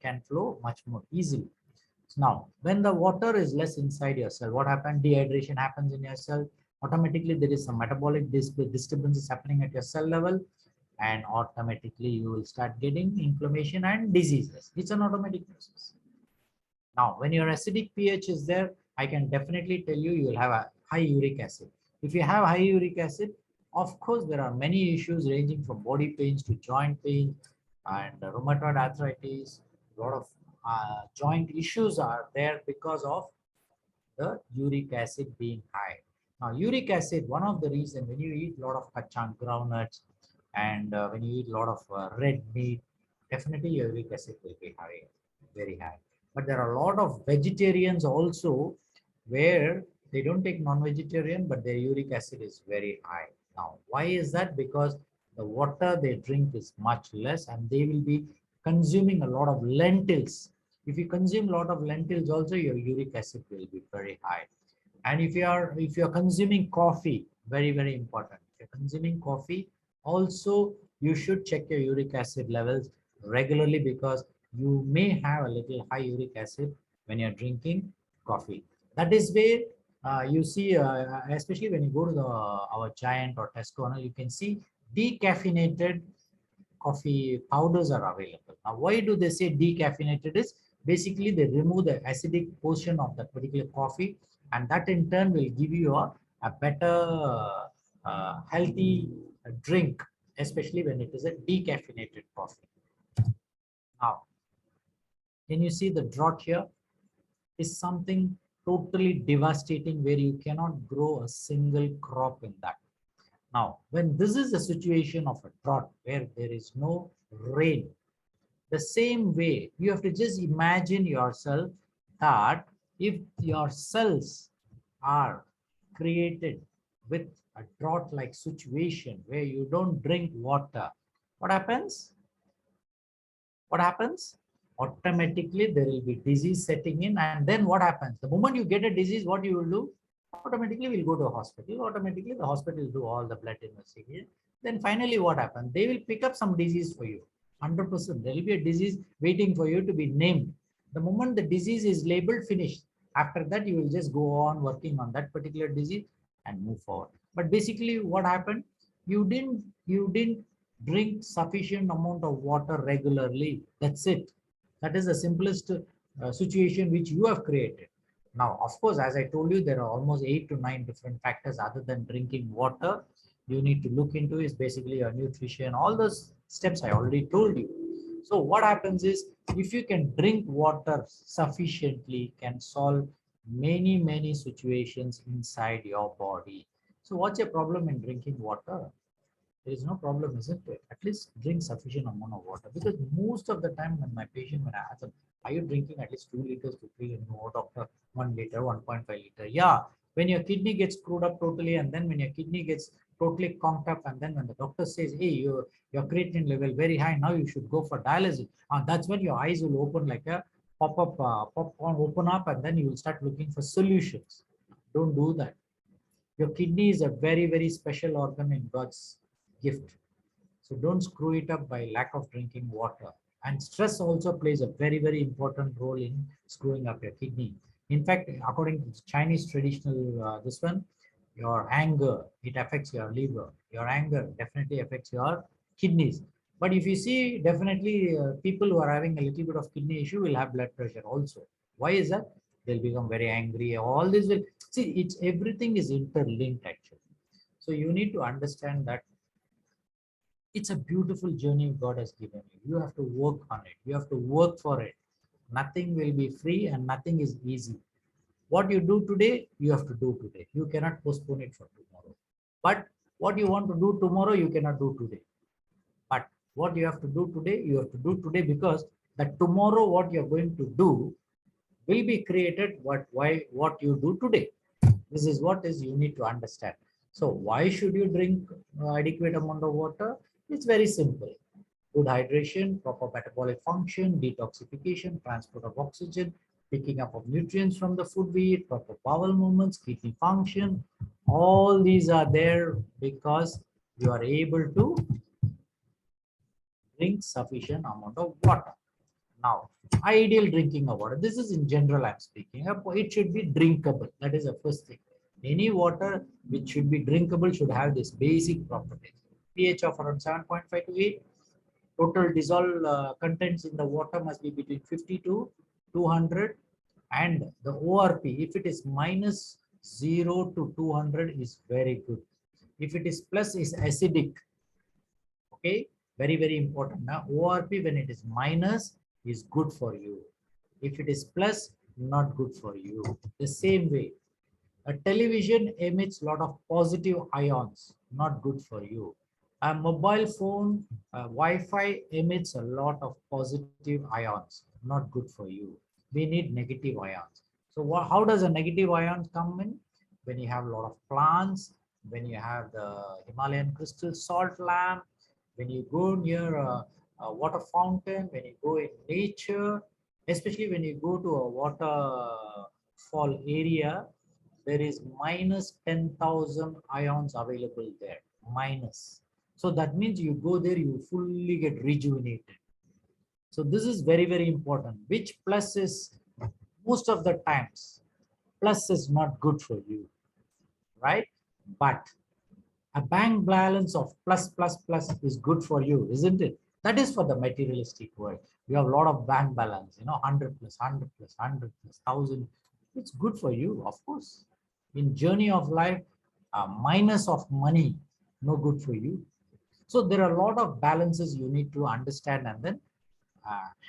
can flow much more easily. Now, when the water is less inside your cell, what happens? Dehydration happens in your cell. Automatically, there is some metabolic disturbances happening at your cell level, and automatically you will start getting inflammation and diseases. It's an automatic process. Now, when your acidic pH is there, I can definitely tell you, you will have a high uric acid. If you have high uric acid, of course, there are many issues ranging from body pains to joint pain and rheumatoid arthritis. A lot of joint issues are there because of the uric acid being high. Now, uric acid, one of the reasons when you eat a lot of kachang groundnuts and when you eat a lot of red meat, definitely your uric acid will be high, very high. But there are a lot of vegetarians also where they don't take non-vegetarian, but their uric acid is very high. Now, why is that? Because the water they drink is much less and they will be consuming a lot of lentils. If you consume a lot of lentils also, your uric acid will be very high. And if you're consuming coffee, very, very important. If you're consuming coffee, also you should check your uric acid levels regularly because you may have a little high uric acid when you're drinking coffee. That is where you see, especially when you go to our Giant or Tesco, you can see decaffeinated coffee powders are available. Now, why do they say decaffeinated? Is basically they remove the acidic portion of that particular coffee, and that in turn will give you a better healthy drink, especially when it is a decaffeinated coffee. Now, can you see the drought here? Is something totally devastating where you cannot grow a single crop in that. Now, when this is the situation of a drought where there is no rain, the same way you have to just imagine yourself that if your cells are created with a drought like situation where you don't drink water, what happens? What happens? Automatically there will be disease setting in, and then what happens? The moment you get a disease, what you will do? Automatically will go to a hospital. Automatically the hospital will do all the blood investigation. Then finally what happens? They will pick up some disease for you. 100%. There will be a disease waiting for you to be named. The moment the disease is labeled, finished. After that, you will just go on working on that particular disease and move forward. But basically, what happened? You didn't drink sufficient amount of water regularly. That's it. That is the simplest situation which you have created. Now, of course, as I told you, there are almost 8 to 9 different factors other than drinking water. You need to look into is basically your nutrition, all those steps I already told you. So what happens is if you can drink water sufficiently, can solve many, many situations inside your body. So what's your problem in drinking water? There is no problem, isn't it? At least drink sufficient amount of water. Because most of the time when my patient, when I ask them, are you drinking at least 2 liters to 3? No, doctor, 1 liter, 1.5 liter. Yeah, when your kidney gets screwed up totally, and then when your kidney gets totally conked up, and then when the doctor says, hey, your creatinine level very high, now you should go for dialysis. That's when your eyes will open like a pop-up, popcorn open up, and then you will start looking for solutions. Don't do that. Your kidney is a very, very special organ in God's gift. So don't screw it up by lack of drinking water. And stress also plays a very, very important role in screwing up your kidney. In fact, according to Chinese traditional, this one, your anger, it affects your liver. Your anger definitely affects your kidneys. But if you see, definitely people who are having a little bit of kidney issue will have blood pressure also. Why is that? They'll become very angry. All this will see. It's everything is interlinked actually. So you need to understand that it's a beautiful journey God has given you. You have to work on it. You have to work for it. Nothing will be free and nothing is easy. What you do today, you have to do today. You cannot postpone it for tomorrow. But what you want to do tomorrow, you cannot do today. But what you have to do today, you have to do today, because that tomorrow what you're going to do will be created what you do today. This is what is you need to understand. So why should you drink adequate amount of water? It's very simple. Good hydration, proper metabolic function, detoxification, transport of oxygen, picking up of nutrients from the food we eat, proper bowel movements, kidney function. All these are there because you are able to drink sufficient amount of water. Now, ideal drinking of water. This is in general I'm speaking. It should be drinkable. That is the first thing. Any water which should be drinkable should have this basic properties. pH of around 7.5 to 8. Total dissolved contents in the water must be between 50 to 200. And the ORP, if it is minus 0 to 200, is very good. If it is plus, is acidic. Okay, very important. Now ORP, when it is minus, is good for you. If it is plus, not good for you. The same way, a television emits a lot of positive ions, not good for you. A mobile phone, Wi-Fi emits a lot of positive ions, not good for you. We need negative ions. So how does a negative ion come in? When you have a lot of plants, when you have the Himalayan crystal salt lamp, when you go near a water fountain, when you go in nature, especially when you go to a waterfall area, there is minus 10,000 ions available there, minus. So that means you go there, you fully get rejuvenated. So this is very important. Which plus is most of the times, plus is not good for you, right? But a bank balance of plus is good for you, isn't it? That is for the materialistic world. You have a lot of bank balance, 100 plus 100 plus 100 plus 1000. It's good for you, of course. In journey of life, minus of money, no good for you. So there are a lot of balances you need to understand and then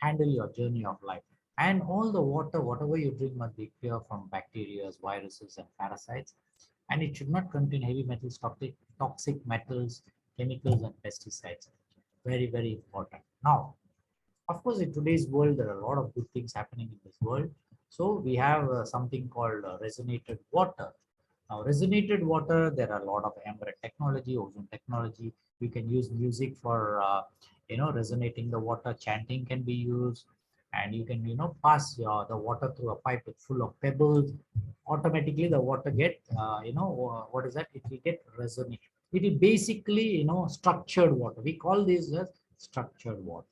handle your journey of life. And all the water, whatever you drink, must be clear from bacteria, viruses, and parasites. And it should not contain heavy metals, toxic metals, chemicals, and pesticides. Very important. Now, of course, in today's world, there are a lot of good things happening in this world. So we have something called resonated water. Now, resonated water, there are a lot of ambient technology, ozone technology. You can use music for, resonating the water. Chanting can be used, and you can, pass the water through a pipe full of pebbles. Automatically, the water get, what is that? It will get resonate. It is basically, structured water. We call this as structured water.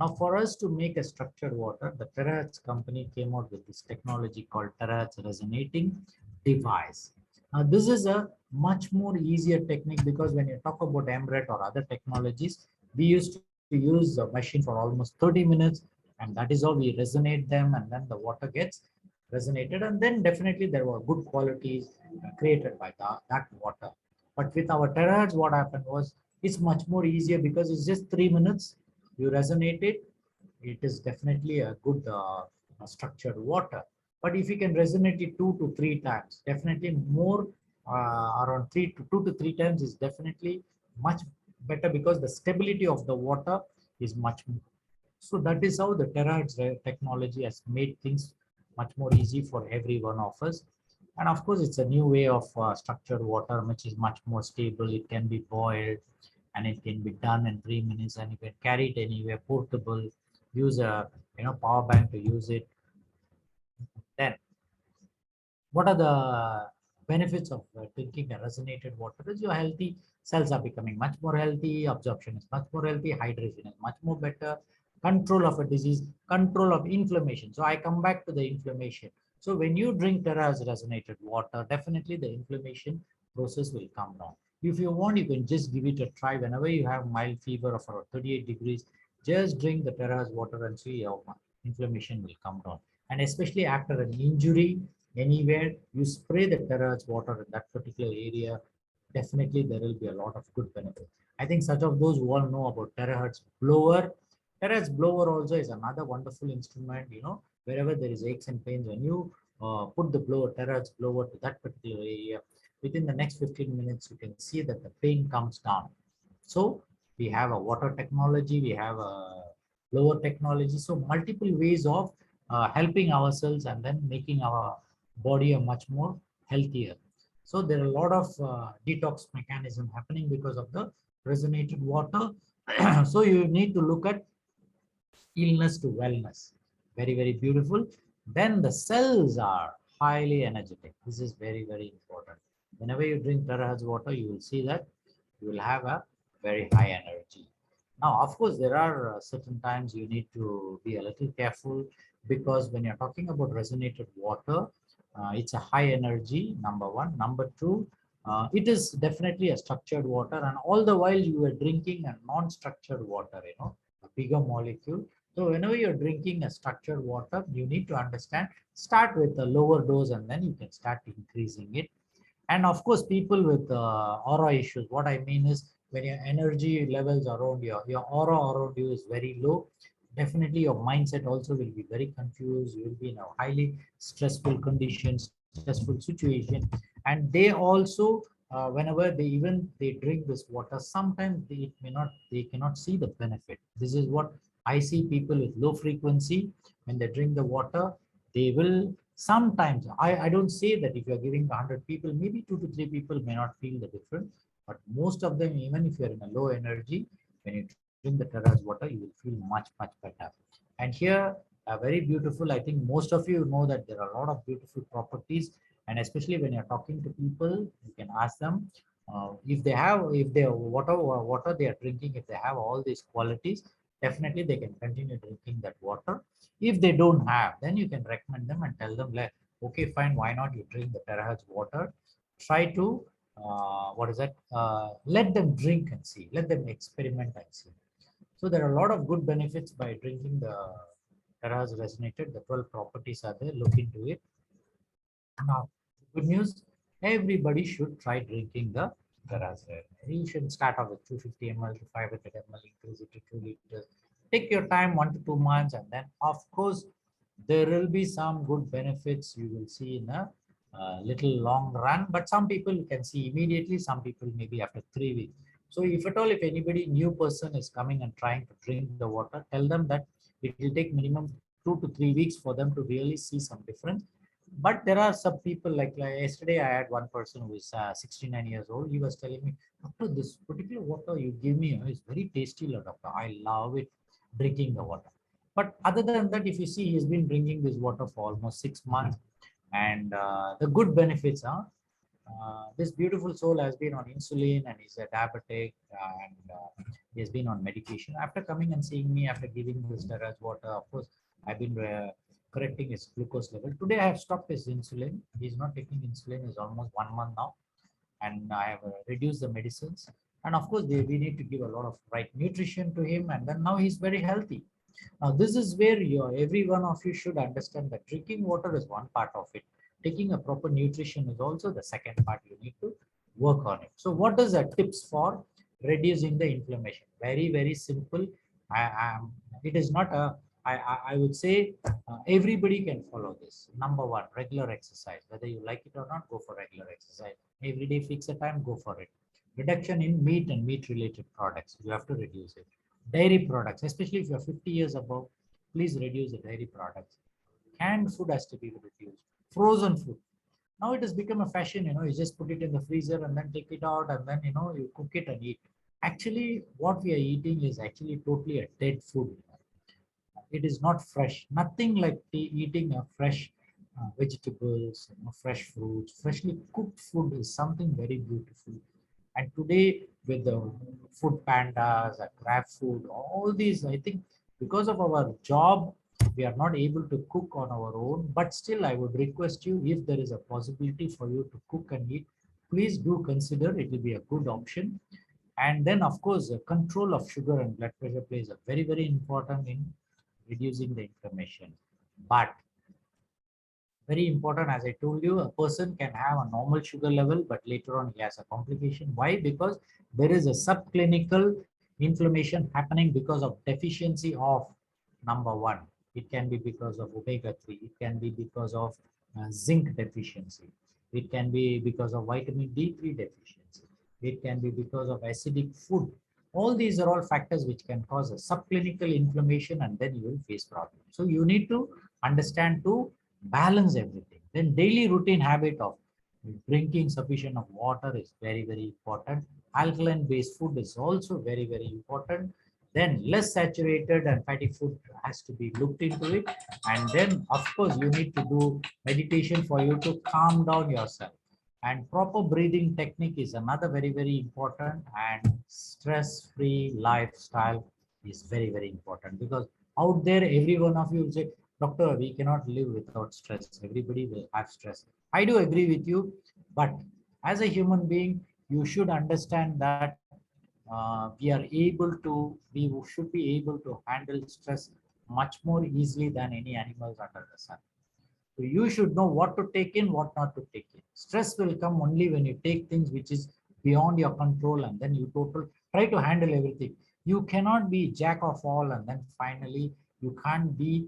Now, for us to make a structured water, the Terahertz company came out with this technology called Terahertz resonating device. Now, this is a much more easier technique, because when you talk about MRET or other technologies, we used to use a machine for almost 30 minutes, and that is how we resonate them, and then the water gets resonated, and then definitely there were good qualities created by that water. But with our Terahertz, what happened was it's much more easier, because it's just 3 minutes. You resonate it, it is definitely a good structured water. But if you can resonate it 2 to 3 times, definitely more, around 2 to 3 times is definitely much better, because the stability of the water is much more. So that is how the terahertz technology has made things much more easy for every one of us. And of course, it's a new way of structured water, which is much more stable. It can be boiled, and it can be done in 3 minutes, and you can carry it anywhere, portable, use a power bank to use it. Then what are the benefits of drinking a resonated water? Is your healthy cells are becoming much more healthy, absorption is much more healthy, hydration is much more better, control of a disease, control of inflammation. So I come back to the inflammation. So when you drink Terra's resonated water, definitely the inflammation process will come down. If you want, you can just give it a try. Whenever you have mild fever of around 38 degrees, just drink the Terra's water and see how inflammation will come down. And especially after an injury, anywhere, you spray the Terahertz water in that particular area, definitely there will be a lot of good benefit. I think such of those who all know about terahertz blower. Terahertz blower also is another wonderful instrument, wherever there is aches and pains, when you put the blower, terahertz blower to that particular area, within the next 15 minutes, you can see that the pain comes down. So we have a water technology, we have a blower technology. So multiple ways of helping ourselves and then making our body a much more healthier. So there are a lot of detox mechanism happening because of the resonated water. So you need to look at illness to wellness. Very, very beautiful. Then the cells are highly energetic. This is very, very important. Whenever you drink terahertz water, you will see that you will have a very high energy. Now, of course, there are certain times you need to be a little careful, because when you're talking about resonated water, it's a high energy, number one. Number two, it is definitely a structured water, and all the while you are drinking a non-structured water, a bigger molecule. So whenever you're drinking a structured water, you need to understand, start with a lower dose and then you can start increasing it. And of course, people with aura issues, what I mean is, when your energy levels around your aura around you is very low, definitely your mindset also will be very confused. You will be in a highly stressful condition, stressful situation. And they also, whenever they drink this water, sometimes they cannot see the benefit. This is what I see people with low frequency. When they drink the water, they will sometimes, I don't say that if you're giving 100 people, maybe 2 to 3 people may not feel the difference, but most of them, even if you're in a low energy, when you drink the terrace water, you will feel much, much better. And here, very beautiful, I think most of you know that there are a lot of beautiful properties. And especially when you're talking to people, you can ask them if they water they are drinking, if they have all these qualities, definitely they can continue drinking that water. If they don't have, then you can recommend them and tell them, like, okay, fine, why not you drink the terahertz water? Try to, what is that? Let them drink and see. Let them experiment and see. So there are a lot of good benefits by drinking the terahertz resonated. The 12 properties are there. Look into it. Now, good news, everybody should try drinking the Garazir. You should start off with 250 ml to 500 ml, increase it to 2 liters. Take your time, 1 to 2 months, and then, of course, there will be some good benefits you will see in a little long run. But some people can see immediately, some people maybe after 3 weeks. So, if at all, if anybody new person is coming and trying to drink the water, tell them that it will take minimum 2 to 3 weeks for them to really see some difference. But there are some people, like yesterday I had one person who is 69 years old. He was telling me, doctor, this particular water you give me is very tasty, doctor. I love it, drinking the water. But other than that, if you see, he's been drinking this water for almost 6 months. And the good benefits are, this beautiful soul has been on insulin and he's a diabetic, and he has been on medication. After coming and seeing me, after giving this terrace water, of course, I've been correcting his glucose level. Today, I have stopped his insulin. He's not taking insulin. It's almost 1 month now. And I have reduced the medicines. And of course, we need to give a lot of right nutrition to him. And then now he's very healthy. Now, this is where every one of you should understand that drinking water is one part of it. Taking a proper nutrition is also the second part. You need to work on it. So what is the tips for reducing the inflammation? Very, very simple. It is not a, I would say everybody can follow this. Number one, regular exercise. Whether you like it or not, go for regular exercise. Every day, fix a time, go for it. Reduction in meat and meat related products. You have to reduce it. Dairy products, especially if you're 50 years above, please reduce the dairy products. Canned food has to be reduced. Frozen food. Now it has become a fashion, you just put it in the freezer and then take it out and then, you cook it and eat. Actually, what we are eating is actually totally a dead food. It is not fresh. Nothing like eating a fresh vegetables, fresh fruits, freshly cooked food is something very beautiful. And today, with the food pandas, grab food, all these, I think because of our job, we are not able to cook on our own. But still, I would request you, if there is a possibility for you to cook and eat, please do consider. It will be a good option. And then, of course, the control of sugar and blood pressure plays a very, very important in reducing the inflammation. But Very important. As I told you, a person can have a normal sugar level, but later on he has a complication. Why? Because there is a subclinical inflammation happening because of deficiency of number one. It can be because of omega-3. It can be because of zinc deficiency. It can be because of vitamin D3 deficiency. It can be because of acidic food. All these are all factors which can cause a subclinical inflammation, and then you will face problems. So you need to understand to balance everything. Then daily routine habit of drinking sufficient of water is very, very important. Alkaline based food is also very, very important. Then less saturated and fatty food has to be looked into it. And then of course you need to do meditation for you to calm down yourself. And proper breathing technique is another very, very important. And stress free lifestyle is very, very important, because out there every one of you will say, doctor, we cannot live without stress. Everybody will have stress. I do agree with you, but as a human being, you should understand that we should be able to handle stress much more easily than any animals under the sun. So you should know what to take in, what not to take in. Stress will come only when you take things which is beyond your control, and then you total try to handle everything. You cannot be jack of all, and then finally you can't be,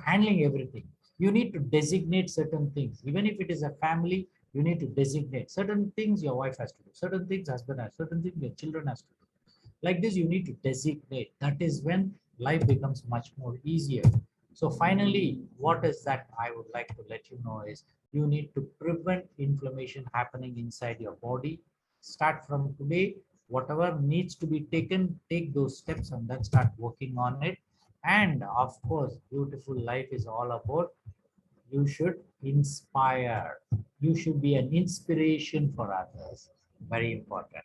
handling everything. You need to designate certain things. Even if it is a family, you need to designate certain things. Your wife has to do certain things, husband has certain things, your children has to do. Like this, you need to designate. That is when life becomes much more easier. So finally, what is that I would like to let you know is, you need to prevent inflammation happening inside your body. Start from today. Whatever needs to be taken, take those steps and then start working on it. And of course, beautiful life is all about, you should inspire. You should be an inspiration for others. Very important.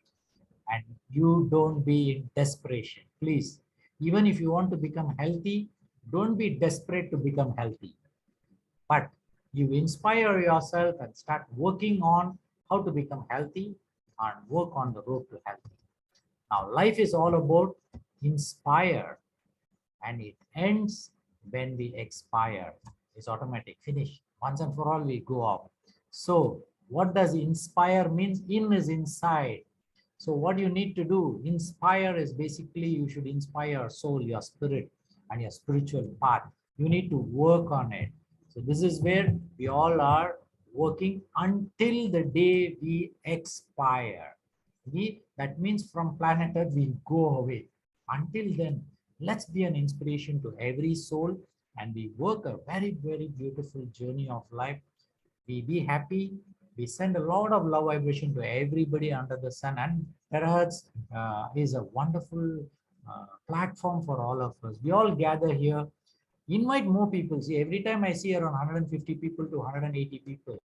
And you don't be in desperation, please. Even if you want to become healthy, don't be desperate to become healthy, but you inspire yourself and start working on how to become healthy and work on the road to healthy. Now life is all about inspire, and it ends when we expire. It's automatic, finish. Once and for all we go off. So what does inspire means? In is inside. So what you need to do, inspire, is basically you should inspire your soul, your spirit, and your spiritual path. You need to work on it. So this is where we all are working until the day we expire. That means from planet Earth we go away. Until then, let's be an inspiration to every soul, and we work a very, very beautiful journey of life. We be happy. We send a lot of love vibration to everybody under the sun, and terahertz is a wonderful platform for all of us. We all gather here. Invite more people. See, every time I see around 150 people to 180 people,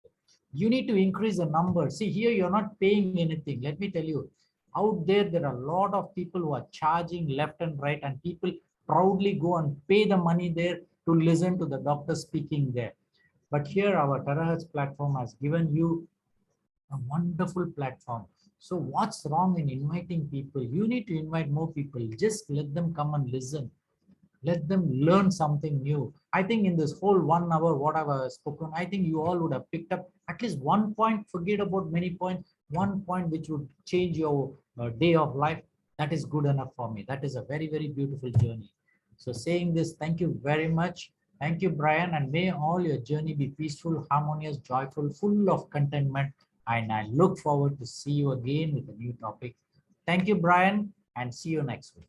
you need to increase the number. See, here you're not paying anything. Let me tell you, out there are a lot of people who are charging left and right, and people proudly go and pay the money there to listen to the doctor speaking there. But here our terahertz platform has given you a wonderful platform. So what's wrong in inviting people? You need to invite more people. Just let them come and listen. Let them learn something new. I think in this whole 1 hour, what I've spoken, I think you all would have picked up at least one point. Forget about many points. One point which would change your day of life. That is good enough for me. That is a very, very beautiful journey. So saying this, thank you very much. Thank you, Brian, and may all your journey be peaceful, harmonious, joyful, full of contentment. And I look forward to see you again with a new topic. Thank you, Brian, and see you next week.